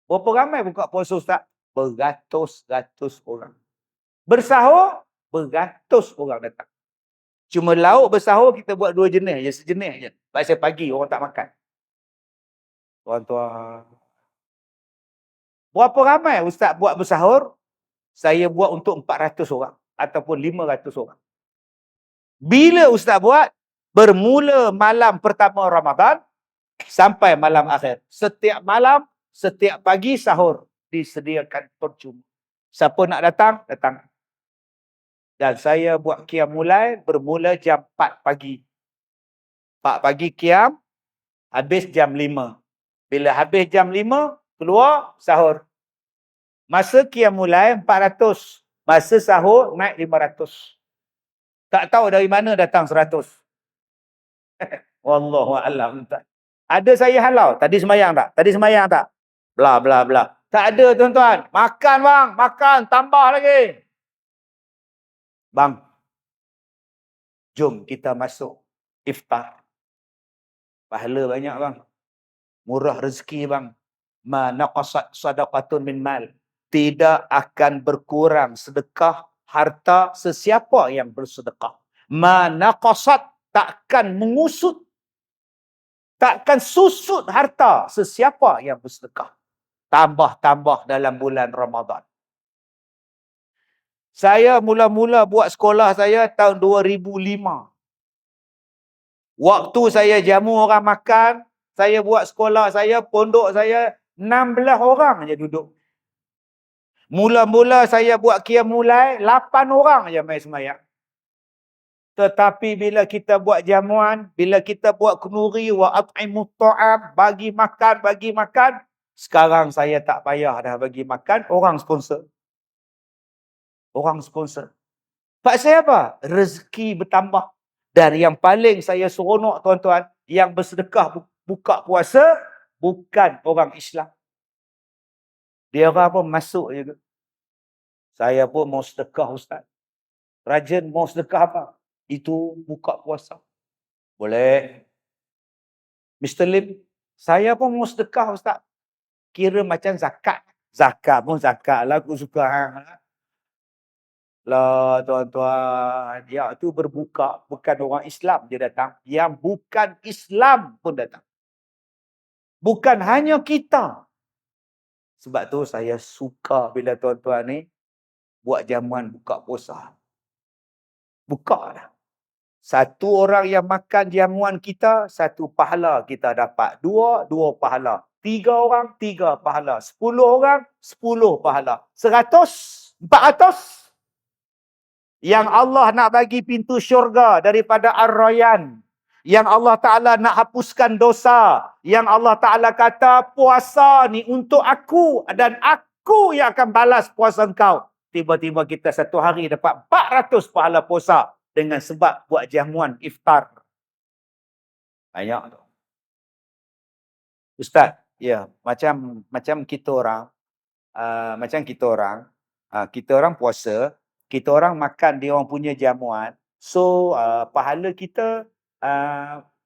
Speaker 1: Berapa ramai buka puasa Ustaz? Beratus-ratus orang. Bersahur, beratus orang datang. Cuma lauk bersahur kita buat 2 jenis je, sejenis je. Pasal pagi orang tak makan. Tuan-tuan. Berapa ramai Ustaz buat bersahur? Saya buat untuk 400 orang ataupun 500 orang. Bila Ustaz buat? Bermula malam pertama Ramadan sampai malam akhir. Setiap malam, setiap pagi sahur disediakan percuma. Siapa nak datang, datang. Dan saya buat qiyam mulai bermula jam 4 pagi. 4 pagi qiyam, habis jam 5. Bila habis jam 5, keluar sahur. Masa qiyam mulai 400. Masa sahur naik 500. Tak tahu dari mana datang 100. Wallahualam. Ada saya halau. Tadi semayang tak? Tadi semayang tak? Bla bla bla. Tak ada tuan-tuan. Makan bang. Makan. Tambah lagi. Bang. Jom kita masuk iftar. Pahala banyak bang. Murah rezeki bang. Ma naqasat sadaqatun min mal. Tidak akan berkurang sedekah harta sesiapa yang bersedekah. Ma naqasat, takkan mengusut. Takkan susut harta sesiapa yang bersedekah. Tambah-tambah dalam bulan Ramadan. Saya mula-mula buat sekolah saya tahun 2005. Waktu saya jamu orang makan, saya buat sekolah saya, pondok saya, 16 orang je duduk. Mula-mula saya buat qiyam mulai, 8 orang je main semayang. Tetapi bila kita buat jamuan, bila kita buat kenuri, wa at'imut ta'am, bagi makan, sekarang saya tak payah dah bagi makan, orang sponsor. Orang sponsor. Pasal apa? Rezeki bertambah. Dan yang paling saya seronok tuan-tuan, yang bersedekah buka puasa, bukan orang Islam. Dia orang pun masuk juga. Saya pun mau sedekah Ustaz. Rajin mau sedekah apa? Itu buka puasa. Boleh. Mr. Lim, saya pun mau sedekah Ustaz. Kira macam zakat. Zakat pun zakat lah, aku suka. Lah tuan-tuan, dia tu berbuka, bukan orang Islam dia datang. Yang bukan Islam pun datang. Bukan hanya kita. Sebab tu saya suka bila tuan-tuan ni buat jamuan buka puasa. Buka dah. Satu orang yang makan jamuan kita, satu pahala kita dapat. Dua pahala. 3 orang, 3 pahala. 10 orang, 10 pahala. 100, 400. Yang Allah nak bagi pintu syurga daripada Ar-Rayyan. Yang Allah Ta'ala nak hapuskan dosa. Yang Allah Ta'ala kata, puasa ni untuk aku dan aku yang akan balas puasa engkau. Tiba-tiba kita satu hari dapat 400 pahala puasa dengan sebab buat jamuan iftar. Banyak tu. Ustaz, ya, macam kita orang, kita orang puasa, kita orang makan dia orang punya jamuan. So, pahala kita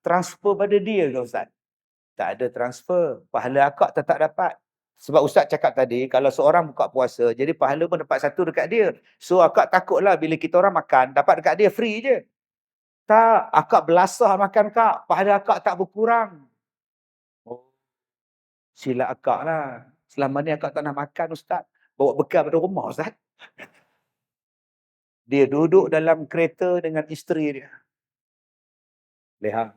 Speaker 1: transfer pada dia ke Ustaz? Tak ada transfer. Pahala akak tetap dapat. Sebab Ustaz cakap tadi, kalau seorang buka puasa, jadi pahala pun dapat satu dekat dia. So, akak takutlah bila kita orang makan, dapat dekat dia free je. Tak, akak belasah makan kak. Pahala akak tak berkurang. Oh, silap akak lah. Selama ni akak tak nak makan Ustaz. Bawa bekal pada rumah Ustaz. Dia duduk dalam kereta dengan isteri dia. Lihat.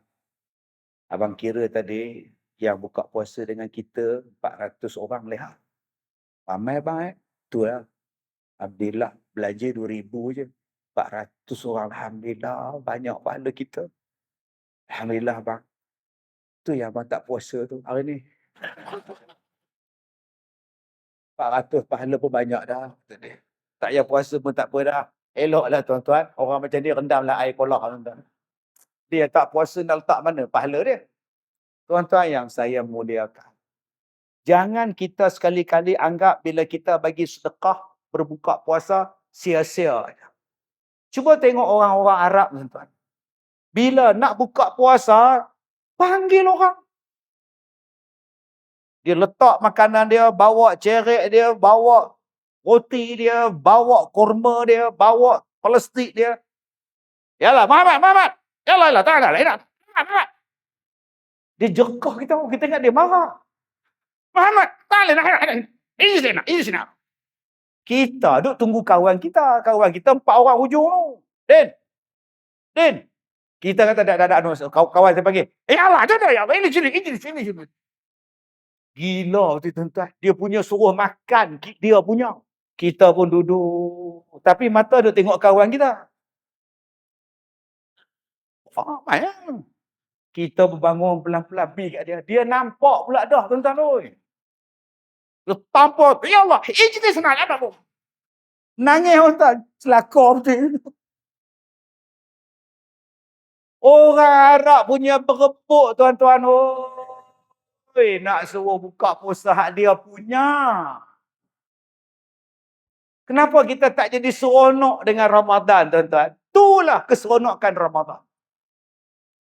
Speaker 1: Abang kira tadi, yang buka puasa dengan kita, 400 orang lihat. Ramai bang tu lah. Alhamdulillah, belanja 2,000 je. 400 orang, Alhamdulillah, banyak pahala kita. Alhamdulillah bang. Tu yang abang tak puasa tu hari ni. 400 pahala pun banyak dah. Tak payah puasa pun tak apa dah. Eloklah tuan-tuan. Orang macam ni rendamlah air kolak tuan-tuan. Dia tak puasa nak letak mana pahala dia. Tuan-tuan yang saya muliakan. Jangan kita sekali-kali anggap bila kita bagi sedekah berbuka puasa sia-sia. Cuba tengok orang-orang Arab tuan-tuan. Bila nak buka puasa, panggil orang. Dia letak makanan dia, bawa cerek dia, bawa roti dia, bawa kurma dia, bawa plastik dia. Yalah, Muhammad. Yalah, tak ada. Muhammad. Dia jekah kita ingat dia marah. Muhammad, tak ada. Ini sini. Kita duk tunggu kawan kita. Kawan kita 4 orang hujung tu. Din. Kita kata tak ada. Kawan saya panggil. Yalah, tak ada. Ini sini. Gila tu tuan-tuan. Dia punya suruh makan. Dia punya. Kita pun duduk. Tapi mata duk tengok kawan kita. Main. Kita berbangun pelan-pelan pergi kat dia. Dia nampak pula dah tuan-tuan tu. Dia tampar. Ya Allah. Ini senang. Ada pun. Nangis tuan-tuan. Selakor betul. Orang Arab punya berebut tuan-tuan. Nak suruh buka puasa hak dia punya. Kenapa kita tak jadi seronok dengan Ramadan tuan-tuan? Itulah keseronokan Ramadan.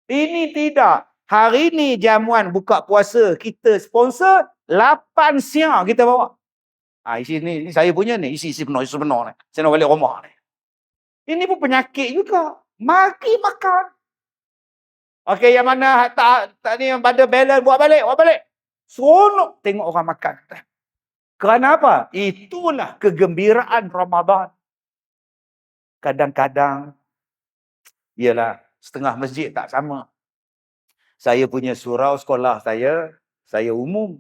Speaker 1: Ini tidak. Hari ni jamuan buka puasa kita sponsor 8 siang kita bawa. Isi ni saya punya ni, isi penuh ni. Saya nak balik rumah ni. Ini pun penyakit juga. Mari makan. Okey, yang mana tak ni yang pada balance buat balik. Seronok tengok orang makan. Kerana apa? Itulah kegembiraan Ramadan. Kadang-kadang ialah setengah masjid tak sama. Saya punya surau sekolah saya umum.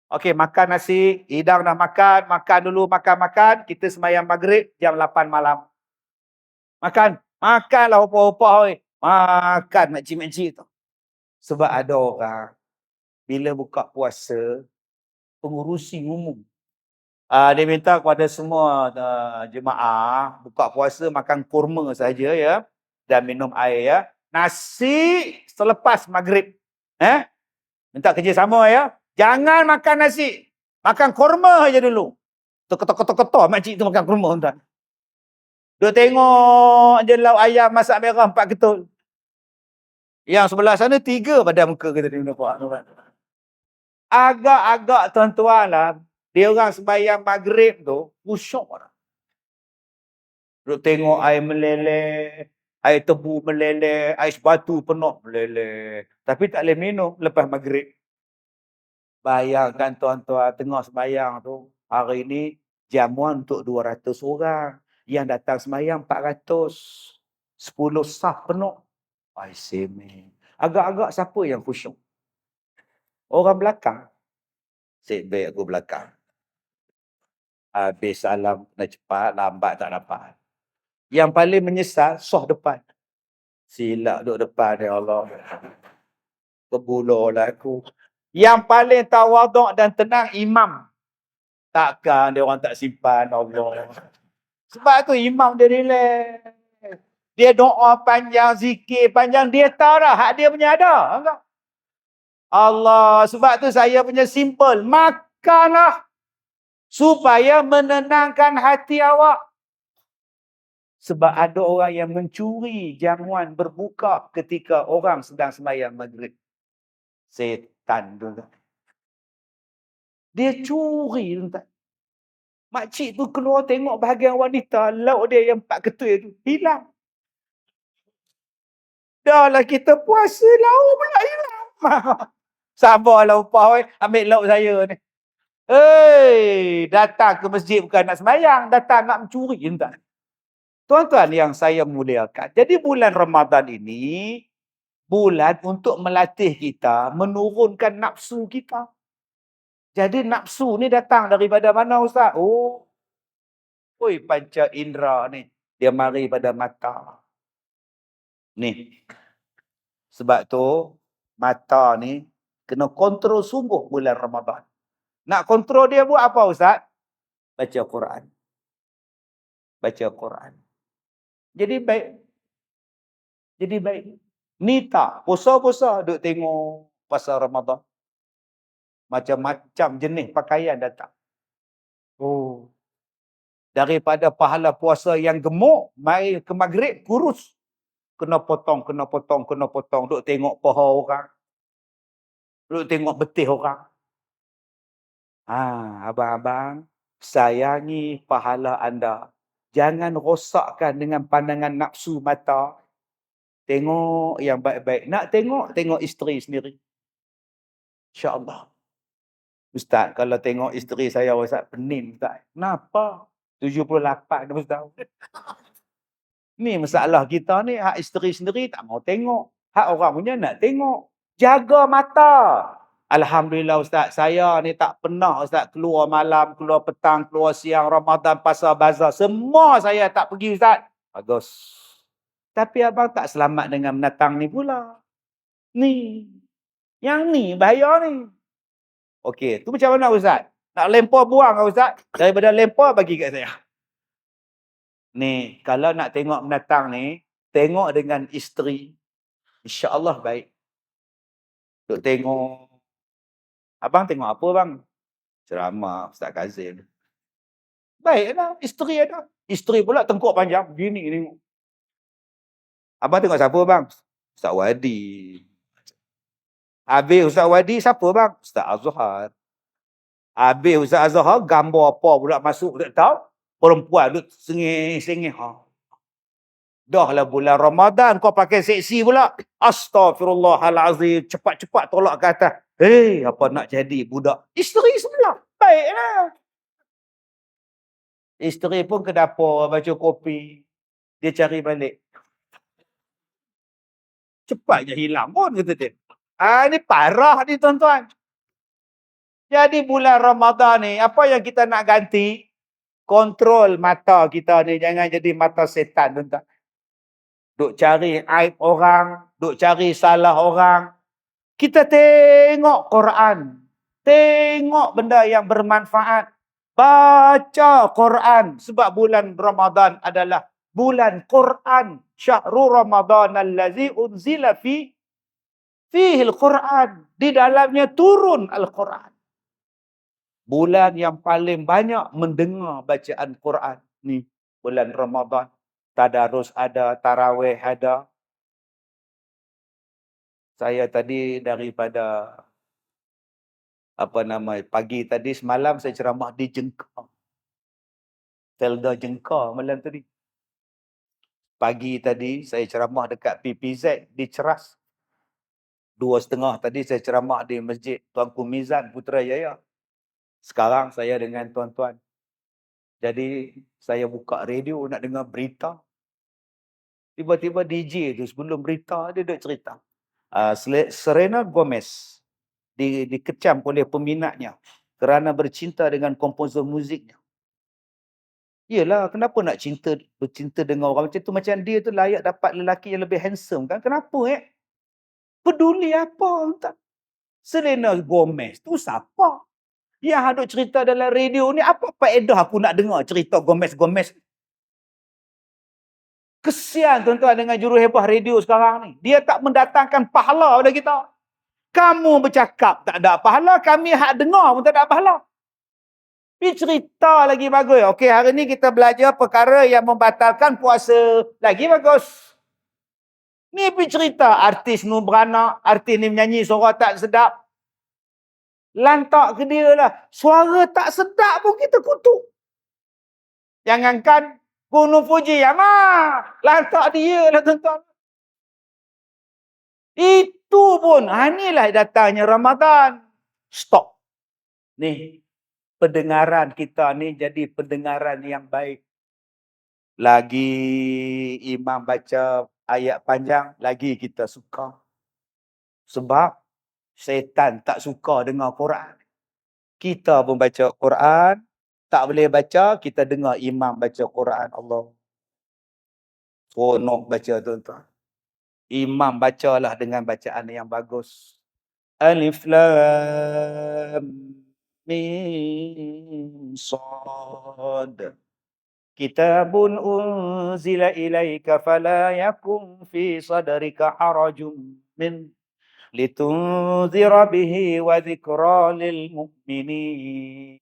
Speaker 1: Okey, makan nasi, hidang dah makan dulu, makan. Kita sembahyang maghrib jam 8 malam. Makanlah opah-opah oi. Makan makcik-makcik tu. Sebab ada orang bila buka puasa pengurusi umum. Dia minta kepada semua jemaah buka puasa makan kurma saja ya dan minum air ya. Nasi selepas maghrib. Minta kerjasama ya. Jangan makan nasi. Makan kurma aja dulu. Ketok-ketok makcik tu makan kurma tuan. Dia tengok je lauk ayam masak merah 4 ketul. Yang sebelah sana 3 pada muka kita dia nampak. Agak-agak tuan-tuan lah. Dia orang sembahyang maghrib tu khusyuk lah. Duk tengok air meleleh, air tebu meleleh, ais batu penuh meleleh. Tapi tak boleh minum lepas maghrib. Bayangkan tuan-tuan tengah sembahyang tu. Hari ni jamuan untuk 200 orang. Yang datang sembahyang 400. 10 saf penuh. I say man. Agak-agak siapa yang khusyuk? Orang belakang. Sit back aku belakang. Habis salam nak cepat, lambat tak dapat. Yang paling menyesal, soh depan. Silap duduk depan, ya Allah. Kebululah aku. Yang paling tawaduk dan tenang, imam. Takkan dia orang tak simpan, Allah. Sebab tu imam dia relax. Dia doa panjang, zikir panjang, dia tahu dah hak dia punya ada. Allah, sebab tu saya punya simple, makanlah supaya menenangkan hati awak. Sebab ada orang yang mencuri jamuan berbuka ketika orang sedang sembahyang maghrib. Setan tu. Dia curi tu. Makcik tu keluar tengok bahagian wanita, lauk dia yang 4 ketui tu hilang. Dah lah kita puasa, lauk pula hilang. Sabarlah upah, ambil lauk saya ni. Datang ke masjid bukan nak sembahyang, datang nak mencuri. Entah. Tuan-tuan yang saya muliakan. Jadi bulan Ramadan ini, bulan untuk melatih kita, menurunkan nafsu kita. Jadi nafsu ni datang daripada mana Ustaz? Panca indera ni. Dia mari pada mata. Ni. Sebab tu, mata ni kena kontrol sungguh bulan Ramadan. Nak kontrol dia buat apa Ustaz? Baca Quran. Baca Quran. Jadi baik. Jadi baik. Ni tak. Puasa-puasa duk tengok pasal Ramadan. Macam-macam jenis pakaian datang. Daripada pahala puasa yang gemuk, mai ke maghrib kurus. Kena potong. Duk tengok paha orang. Duk tengok betih orang. Abang-abang, sayangi pahala anda. Jangan rosakkan dengan pandangan nafsu mata. Tengok yang baik-baik. Nak tengok isteri sendiri. InsyaAllah. Ustaz, kalau tengok isteri saya, Ustaz, pening, Ustaz. Kenapa? 78 dah Ustaz. Ni masalah kita ni, hak isteri sendiri tak mau tengok. Hak orang punya nak tengok. Jaga mata. Alhamdulillah Ustaz, saya ni tak pernah Ustaz keluar malam, keluar petang, keluar siang, Ramadan, pasar bazar. Semua saya tak pergi Ustaz. Bagus. Tapi abang tak selamat dengan menatang ni pula. Ni. Yang ni bahaya ni. Okey, tu macam mana Ustaz? Nak lempar buang ke Ustaz? Daripada lempar bagi kat saya. Ni, kalau nak tengok menatang ni, tengok dengan isteri. InsyaAllah baik. Duk tengok. Abang tengok apa bang? Ceramah Ustaz Kazim. Baiklah, isteri ada. Isteri pula tengkuk panjang. Begini tengok. Abang tengok siapa bang? Ustaz Wadi. Habis Ustaz Wadi siapa bang? Ustaz Azhar. Habis Ustaz Azhar, gambar apa pula masuk, tak tahu. Perempuan duduk sengih-sengih. Dah lah bulan Ramadan, kau pakai seksi pula. Astaghfirullahalazim. Cepat-cepat tolak ke atas. Apa nak jadi budak? Isteri sebelah. Baiklah. Isteri pun ke dapur, baca kopi. Dia cari balik. Cepatnya hilang pun, kata dia. Ni parah ni tuan-tuan. Jadi bulan Ramadan ni, apa yang kita nak ganti? Kontrol mata kita ni. Jangan jadi mata setan, tuan-tuan. Duk cari aib orang. Duk cari salah orang. Kita tengok Quran. Tengok benda yang bermanfaat. Baca Quran. Sebab bulan Ramadan adalah bulan Quran. Syahrul Ramadan allazi unzila fihil Quran. Di dalamnya turun Al-Quran. Bulan yang paling banyak mendengar bacaan Quran. Ni bulan Ramadan. Tadarus ada, tarawih ada. Saya tadi daripada pagi tadi semalam saya ceramah di Jengkar. Felda Jengkar malam tadi. Pagi tadi saya ceramah dekat PPZ di Ceras. 2:30 tadi saya ceramah di Masjid Tuanku Mizan Putrajaya. Sekarang saya dengan tuan-tuan. Jadi saya buka radio nak dengar berita. Tiba-tiba DJ tu sebelum berita dia duk cerita. Selena Gomez dikecam oleh peminatnya kerana bercinta dengan komposer muziknya. Yelah, kenapa nak bercinta dengan orang macam tu? Macam dia tu layak dapat lelaki yang lebih handsome kan? Kenapa peduli apa? Tak? Selena Gomez tu siapa? Yang ada cerita dalam radio ni, apa faedah aku nak dengar cerita Gomez-Gomez? Kesian tuan-tuan dengan juruhebah radio sekarang ni. Dia tak mendatangkan pahala pada kita. Kamu bercakap tak ada pahala, kami hak dengar pun tak ada pahala. Pergi cerita lagi bagus. Okey, hari ni kita belajar perkara yang membatalkan puasa. Lagi bagus. Ni pergi cerita artis nu beranak, artis ni menyanyi suara tak sedap. Lantak ke dia lah. Suara tak sedap pun kita kutuk. Jangankan Gunung Fuji, Yama. Lantak dia lah tuan-tuan. Itu pun, inilah datangnya Ramadan. Stop. Ni, pendengaran kita ni jadi pendengaran yang baik. Lagi imam baca ayat panjang, lagi kita suka. Sebab syaitan tak suka dengar Quran. Kita pun baca Quran, tak boleh baca, kita dengar imam baca Quran. Allah. Seronok baca tuan-tuan. Imam bacalah dengan bacaan yang bagus. Alif Lam Mim Shad. Kitabun unzila ilaika fala yakum fi sadrika harajun min litunzira bihi wa dzikra lil mu'minin.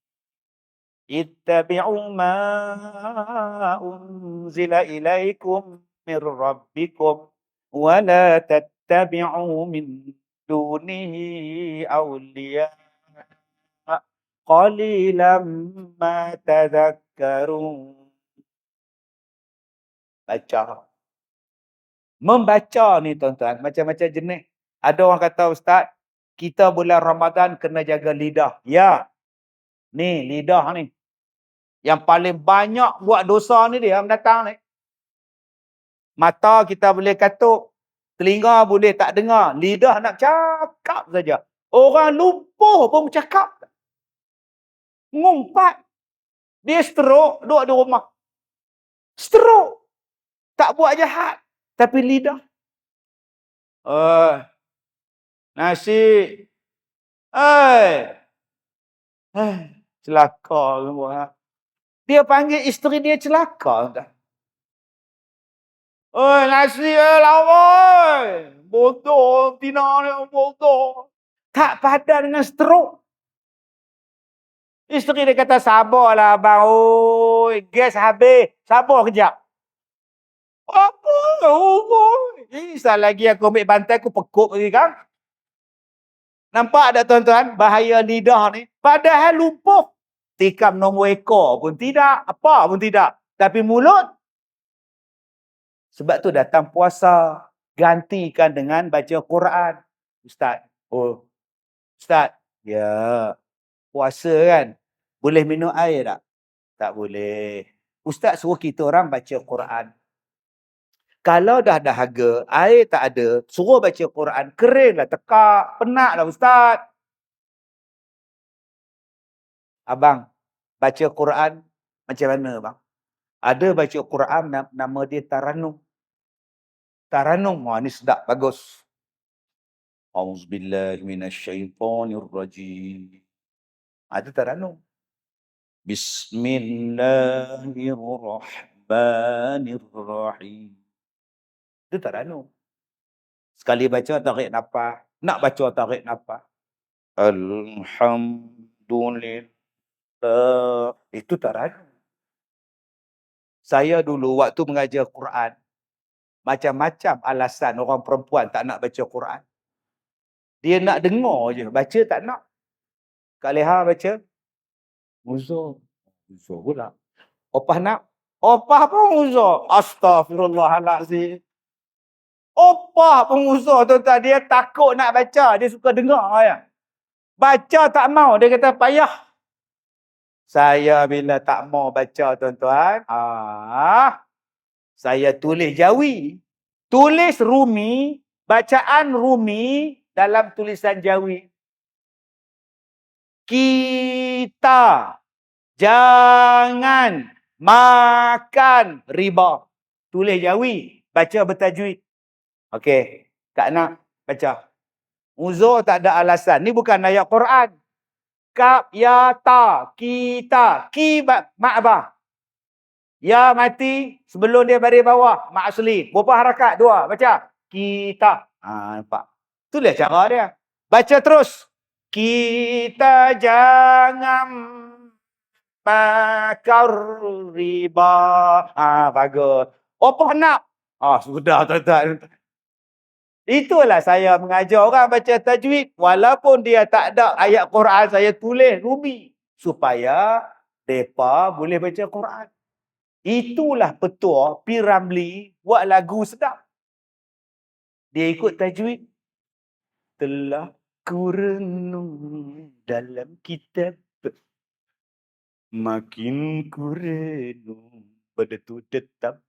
Speaker 1: Ittabi'u ma unzila ilaikum min rabbikum wa la tattabi'u min dunihi awliya qalilan ma tadhakkarun. Baca. Membaca ni tuan-tuan, macam-macam jenis. Ada orang kata, Ustaz, kita bulan Ramadan kena jaga lidah. Ya. Ni, lidah ni. Yang paling banyak buat dosa ni dia mendatang ni. Mata kita boleh katuk. Telinga boleh tak dengar. Lidah nak cakap saja. Orang lumpuh pun bercakap. Ngumpat. Dia stroke, duduk di rumah. Stroke. Tak buat jahat. Tapi lidah. Nasi. Celaka semua. Dia panggil isteri dia celaka. Nasi lawa. Bodoh. Tina ni bodoh. Tak padan dengan stroke. Isteri dia kata, sabarlah abang. Gas habis. Sabar kejap. Apa? Saat lagi aku ambil bantai, aku pekuk lagi kan. Nampak tak tuan-tuan? Bahaya lidah ni. Padahal lumpuh. Tikam nombor ekor pun tidak. Apa pun tidak. Tapi mulut. Sebab tu datang puasa. Gantikan dengan baca Quran. Ustaz. Ustaz. Ya. Puasa kan. Boleh minum air tak? Tak boleh. Ustaz suruh kita orang baca Quran. Kalau dah dahaga, air tak ada, suruh baca Quran, keringlah, tekak, penatlah Ustaz. Abang, baca Quran macam mana bang? Ada baca Quran, nama dia Taranum. Taranum, ni sedap, bagus. Auzubillahi minasyaitonirrajim. Ada Taranum. Bismillahirrahmanirrahim. Itu Taranum. Sekali baca tarik nafas. Nak baca tarik nafas. Alhamdulillah. Itu Taranum. Saya dulu waktu mengajar Quran, macam-macam alasan orang perempuan tak nak baca Quran. Dia nak dengar je, baca tak nak. Kak Leha baca, uzur. Uzur pula. Opah nak? Opah pun uzur. Astaghfirullahaladzim. Opah pun uzur tuan-tuan. Dia takut nak baca. Dia suka dengar ya. Baca tak mau. Dia kata payah. Saya bila tak mau baca tuan-tuan. Saya tulis Jawi. Tulis Rumi. Bacaan Rumi dalam tulisan Jawi. Kita jangan makan riba. Tulis Jawi. Baca bertajwid. Okey. Kak nak baca. Uzur tak ada alasan. Ni bukan ayat Quran. Kap, ya, ta, kita. Ki, mak, abah. Ya mati sebelum dia baris bawah. Mak asli. Berapa harakat? 2. Baca. Kita. Nampak. Itulah cara dia. Baca terus. Kita jangan makan riba. Bagus. Apa nak? Sudah tuan-tuan. Itulah saya mengajar orang baca tajwid. Walaupun dia tak ada ayat Quran, saya tulis rumi. Supaya mereka boleh baca Quran. Itulah petua P. Ramlee buat lagu sedap. Dia ikut tajwid. Telah ku renung dalam kitab. Makin ku renung pada tu tetap.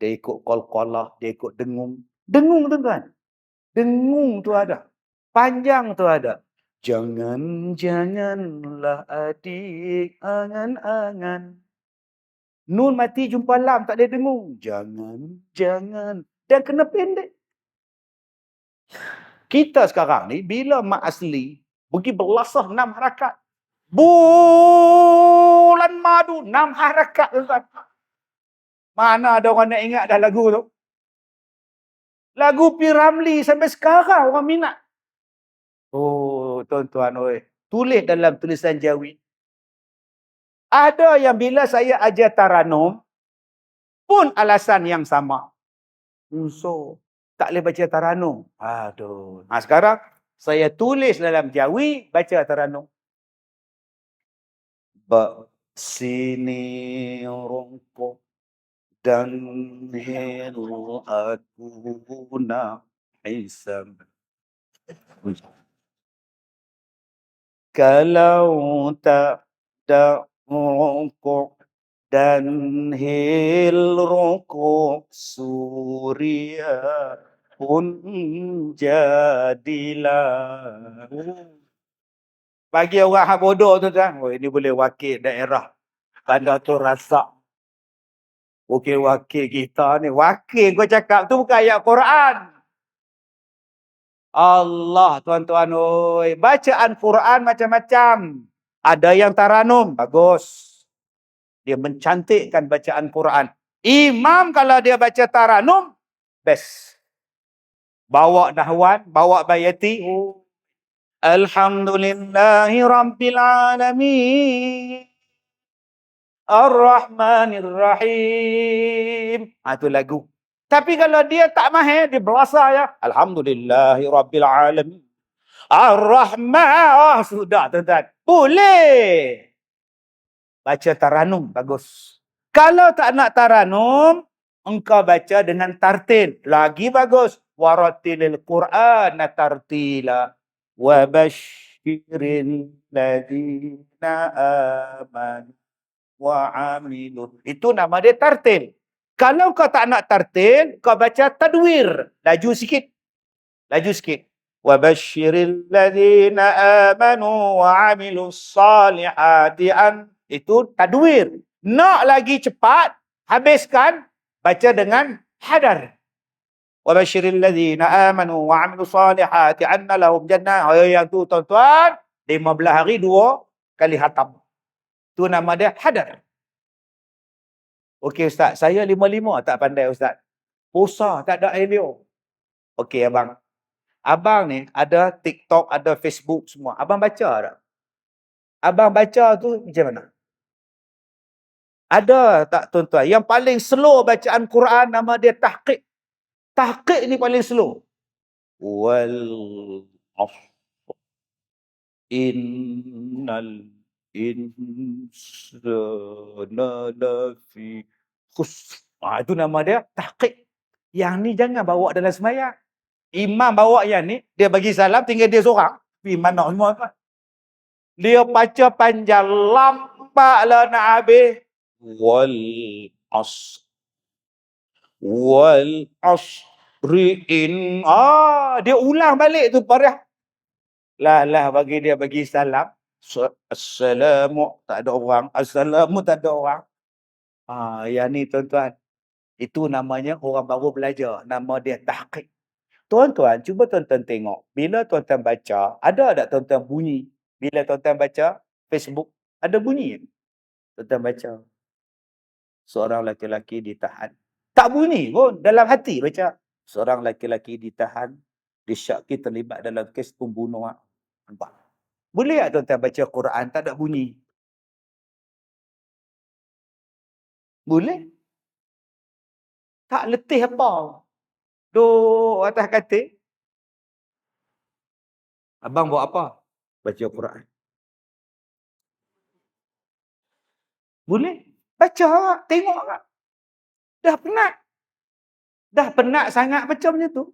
Speaker 1: Dia ikut qalqalah, dia ikut dengung. Dengung tuan-tuan. Dengung tu ada. Panjang tu ada. Janganlah adik angan-angan. Nun mati jumpa lam tak ada dengung. Jangan. Dan kena pendek. Kita sekarang ni bila mak asli pergi berlasah 6 harakat. Bulan madu 6 harakat tuan-tuan. Mana ada orang nak ingat dah lagu tu? Lagu P. Ramlee sampai sekarang orang minat. Oh, tuan-tuan oi. Tulis dalam tulisan Jawi. Ada yang bila saya ajar taranum pun alasan yang sama. So, tak boleh baca taranum. Aduh. Sekarang saya tulis dalam Jawi baca taranum. Sini rongkok dan helu aku nak hisam. Kalau tak ada rongkok dan hil rongkok Suria pun jadilah. Bagi orang hak bodoh tu kan, ini boleh wakil daerah Bandar tu Razak. Wakil kita ni. Wakil kau cakap tu bukan ayat Quran. Allah tuan-tuan oi. Bacaan Quran macam-macam. Ada yang taranum. Bagus. Dia mencantikkan bacaan Quran. Imam kalau dia baca taranum, best. Bawa nahwan, bawa bayati. Alhamdulillahi Rabbil Alamin. Ar-Rahmanir-Rahim. Itu lagu. Tapi kalau dia tak mahir, dia berasa ya. Alhamdulillahi Rabbil Alamin. Ar-Rahman. Sudah tuan-tuan. Boleh. Baca taranum. Bagus. Kalau tak nak taranum, engkau baca dengan tartil. Lagi bagus. Waratilil Qur'an tartila. Wa basyiril ladina amanu wa amilu. Itu nama dia tartil. Kalau kau tak nak tartil, kau baca tadwir. Laju sikit. Wa basyiril ladina amanu wa amilu salihati an. Itu tadwir. Nak lagi cepat, habiskan, baca dengan hadar. Wa basyiril ladina amanu wa amilu salihati anna lahum jannah. Yang tu tuan-tuan, 15 hari 2 kali khatam. Itu nama dia hadar. Okey Ustaz, saya 55 tak pandai Ustaz. Puasa tak ada elio. Okey abang. Abang ni ada TikTok, ada Facebook semua. Abang baca tak? Abang baca tu macam mana? Ada tak tuan-tuan? Yang paling slow bacaan Quran nama dia tahqiq. Tahqiq ni paling slow. Wal innal insana lafi khusr. Itu nama dia tahqiq. Yang ni jangan bawa dalam sembahyang. Imam bawa yang ni, dia bagi salam tinggal dia seorang. Pergi mana semua kan? Dia baca panjang lambat lah nak habis. Wal asri'in. Dia ulang balik tu parah. Lah bagi dia bagi salam. Assalamu tak ada orang. Assalamu tak ada orang. Yang ni tuan-tuan. Itu namanya orang baru belajar. Nama dia tahqiq. Tuan-tuan, cuba tuan-tuan tengok. Bila tuan-tuan baca, ada tak tuan-tuan bunyi? Bila tuan-tuan baca Facebook, ada bunyi? Tuan-tuan baca. Seorang lelaki ditahan. Tak bunyi pun, dalam hati baca. Seorang lelaki ditahan, disyaki terlibat dalam kes pembunuhan. Nampak? Boleh tak tuan-tuan baca Quran tak ada bunyi? Boleh? Tak letih apa? Duduk atas katil. Abang buat apa? Baca Quran. Boleh? Baca tak? Tengok tak? Dah penat. Dah penat sangat baca macam tu.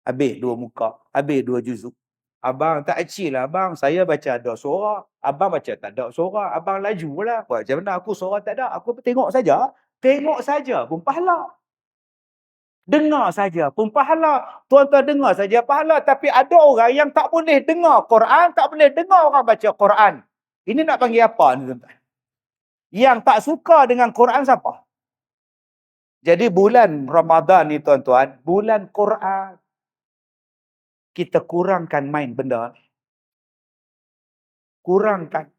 Speaker 1: Habis 2 muka. Habis 2 juzuk. Abang tak kecil lah abang. Saya baca ada suara. Abang baca tak ada suara. Abang laju lah. Macam mana aku suara tak ada? Aku tengok saja. Tengok saja pun pahala. Dengar saja pun pahala. Tuan-tuan dengar saja pahala. Tapi ada orang yang tak boleh dengar Quran. Tak boleh dengar orang baca Quran. Ini nak panggil apa ni tuan-tuan? Yang tak suka dengan Quran siapa? Jadi bulan Ramadan ni tuan-tuan. Bulan Quran. Kita kurangkan main benda ni. Kurangkan.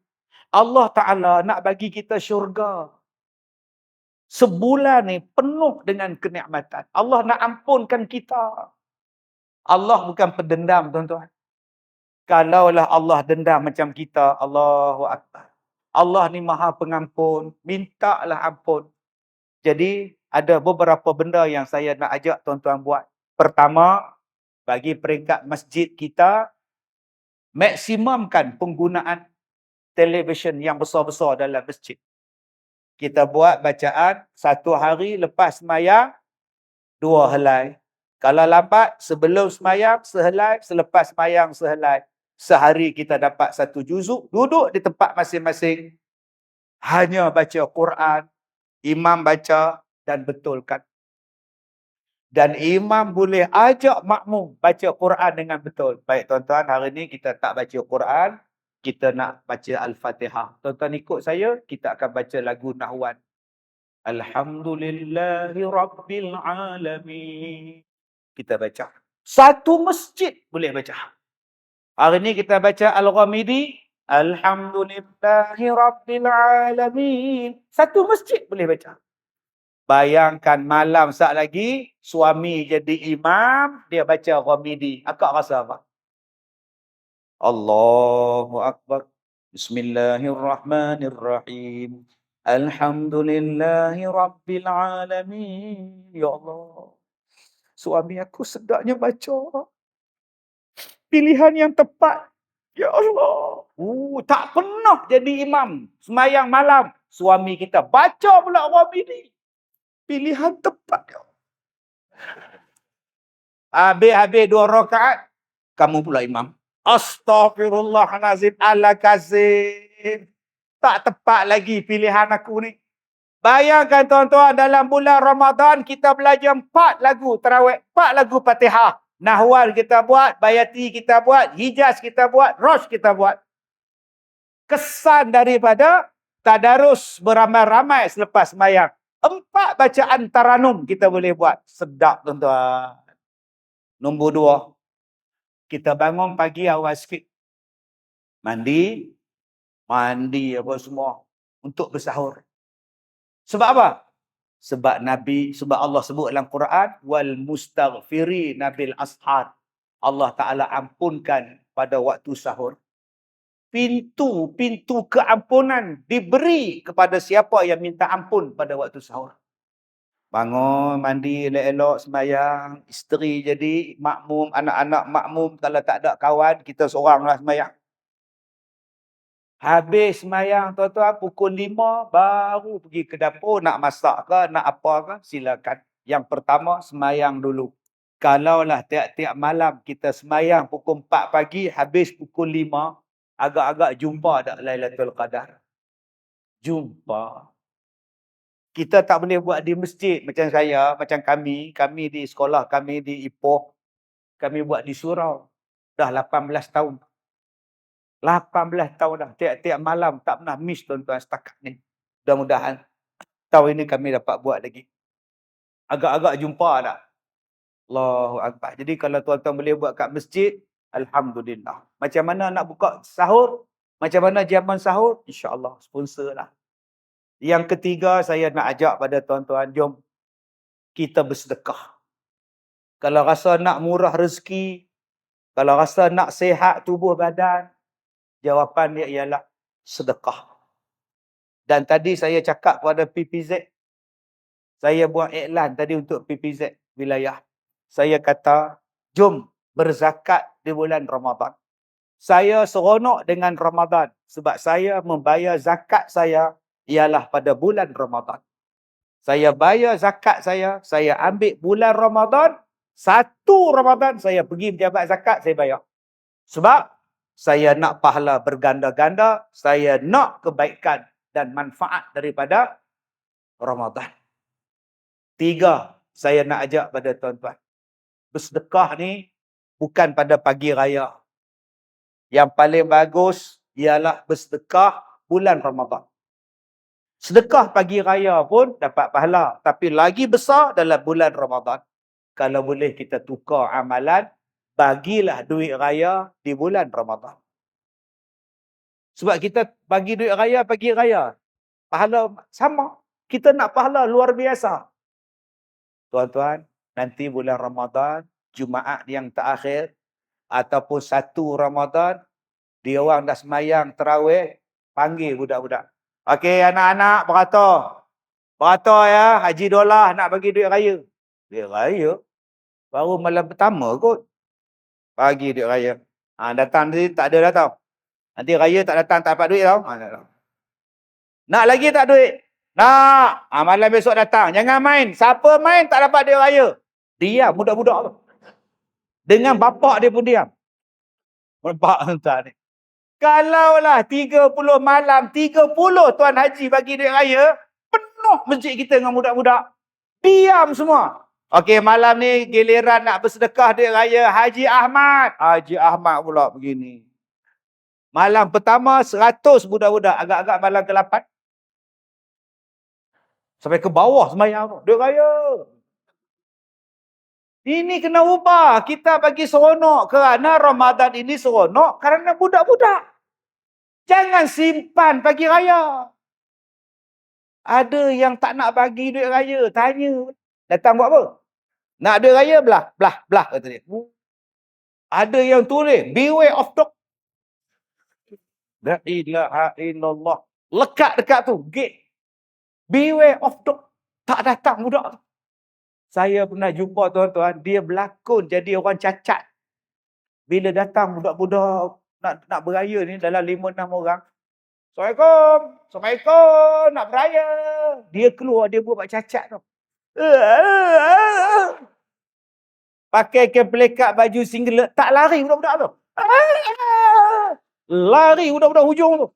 Speaker 1: Allah Ta'ala nak bagi kita syurga. Sebulan ni penuh dengan kenikmatan. Allah nak ampunkan kita. Allah bukan pendendam, tuan-tuan. Kalaulah Allah dendam macam kita, Allahu Akbar. Allah ni maha pengampun. Mintalah ampun. Jadi, ada beberapa benda yang saya nak ajak tuan-tuan buat. Pertama, bagi peringkat masjid kita, maksimumkan penggunaan televisyen yang besar-besar dalam masjid. Kita buat bacaan 1 hari lepas sembahyang 2 helai. Kalau lambat sebelum sembahyang sehelai, selepas sembahyang sehelai. Sehari kita dapat 1 juzuk, duduk di tempat masing-masing. Hanya baca Quran, imam baca dan betulkan. Dan imam boleh ajak makmum baca Quran dengan betul. Baik tuan-tuan, hari ni kita tak baca Quran, kita nak baca Al-Fatihah. Tuan-tuan ikut saya, kita akan baca lagu Nahwan. Alhamdulillahi Rabbil Alamin. Kita baca. Satu masjid boleh baca. Hari ni kita baca Al-Ghamidi. Alhamdulillahi Rabbil Alamin. Satu masjid boleh baca. Bayangkan malam saat lagi, suami jadi imam, dia baca Ghamidi. Akak rasa apa? Allahu Akbar. Bismillahirrahmanirrahim. Alhamdulillahi Rabbil Alamin. Ya Allah. Suami aku sedaknya baca. Pilihan yang tepat. Ya Allah. Tak pernah jadi imam. Semayang malam. Suami kita baca pula Ghamidi. Pilihan tepat. Habis 2 rakaat, kamu pula imam. Astaghfirullahalazim, Al-Kazim. Tak tepat lagi pilihan aku ni. Bayangkan tuan-tuan, dalam bulan Ramadan kita belajar 4 lagu tarawih, 4 lagu Fatihah. Nahwal kita buat, Bayati kita buat, Hijaz kita buat, Rosh kita buat. Kesan daripada tadarus beramai-ramai selepas sembahyang. 4 bacaan taranum kita boleh buat. Sedap tuan-tuan. Nombor 2. Kita bangun pagi awal sikit. Mandi apa semua. Untuk bersahur. Sebab apa? Sebab Allah sebut dalam Quran. Wal mustaghfiri nabil ashar. Allah Ta'ala ampunkan pada waktu sahur. Pintu keampunan diberi kepada siapa yang minta ampun pada waktu sahur. Bangun, mandi elok-elok, sembahyang. Isteri jadi makmum, anak-anak makmum. Kalau tak ada kawan, kita seoranglah sembahyang. Habis sembahyang, tuan-tuan, pukul 5, baru pergi ke dapur. Nak masak ke, nak apa ke, silakan. Yang pertama, sembahyang dulu. Kalaulah tiap-tiap malam kita sembahyang pukul 4 pagi, habis pukul 5, agak-agak jumpa tak Lailatul Qadar? Jumpa. Kita tak boleh buat di masjid macam saya, macam kami di sekolah, kami di Ipoh, kami buat di surau. Dah 18 tahun. 18 tahun dah. Tiap-tiap malam tak pernah miss tuan-tuan setakat ni. Mudah-mudahan tahun ini kami dapat buat lagi. Agak-agak jumpa tak? Allahu Akbar. Jadi kalau tuan-tuan boleh buat kat masjid, alhamdulillah. Macam mana nak buka sahur? Macam mana jamuan sahur? InsyaAllah sponsor lah. Yang ketiga, saya nak ajak pada tuan-tuan, jom kita bersedekah. Kalau rasa nak murah rezeki, kalau rasa nak sihat tubuh badan, jawapan dia ialah sedekah. Dan tadi saya cakap pada PPZ, saya buat iklan tadi untuk PPZ wilayah. Saya kata, jom berzakat di bulan Ramadan. Saya seronok dengan Ramadan sebab saya membayar zakat saya ialah pada bulan Ramadan. Saya bayar zakat saya ambil bulan Ramadan, satu Ramadan saya pergi pejabat zakat, saya bayar. Sebab saya nak pahala berganda-ganda, saya nak kebaikan dan manfaat daripada Ramadan. 3, saya nak ajak pada tuan-tuan. Bersedekah ni bukan pada pagi raya. Yang paling bagus ialah bersedekah bulan Ramadan. Sedekah pagi raya pun dapat pahala. Tapi lagi besar dalam bulan Ramadan. Kalau boleh kita tukar amalan, bagilah duit raya di bulan Ramadan. Sebab kita bagi duit raya pagi raya, pahala sama. Kita nak pahala luar biasa. Tuan-tuan, nanti bulan Ramadan, Jumaat yang terakhir, ataupun 1 Ramadan, dia orang dah semayang terawih, panggil budak-budak. Okey, anak-anak, beratur. Beratur ya, Haji Dolah nak bagi duit raya. Duit raya? Baru malam pertama kot. Bagi duit raya. Datang nanti tak ada datang. Nanti raya tak datang, tak dapat duit tau. Nak lagi tak duit? Nak. Malam besok datang. Jangan main. Siapa main tak dapat duit raya. Diam budak-budak tu. Dengan bapak dia pun diam. Bapak entah ni. Kalaulah 30 malam, 30 Tuan Haji bagi duit raya, penuh masjid kita dengan budak-budak. Diam semua. Okey, malam ni giliran nak bersedekah duit raya Haji Ahmad. Haji Ahmad pula begini. Malam pertama 100 budak-budak. Agak-agak malam ke-8. Sampai ke bawah sembahyang tu. Duit raya. Ini kena ubah. Kita bagi seronok kerana Ramadan ini seronok kerana budak-budak. Jangan simpan pagi raya. Ada yang tak nak bagi duit raya. Tanya. Datang buat apa? Nak duit raya? Belah. Kata dia. Ada yang tulis. Beware of dog. La ilaha illallah. Lekat dekat tu. Gate. Beware of dog. Tak datang budak tu. Saya pernah jumpa tuan-tuan. Dia berlakon jadi orang cacat. Bila datang budak-budak nak beraya ni dalam 5-6 orang. Assalamualaikum. Nak beraya. Dia keluar, dia buat cacat tu. Pakai kepelekat baju singlet. Tak lari budak-budak tu. Lari budak-budak hujung tu.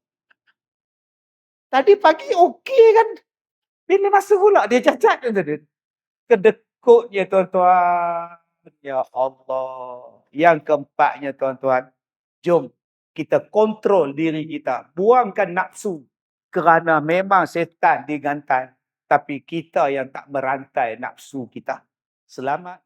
Speaker 1: Tadi pagi okey kan. Bila masa pula dia cacat kan tadi. Kedekutnya tuan-tuan. Ya Allah. Yang keempatnya tuan-tuan. Jom kita kontrol diri kita. Buangkan nafsu. Kerana memang setan digantai. Tapi kita yang tak merantai nafsu kita. Selamat.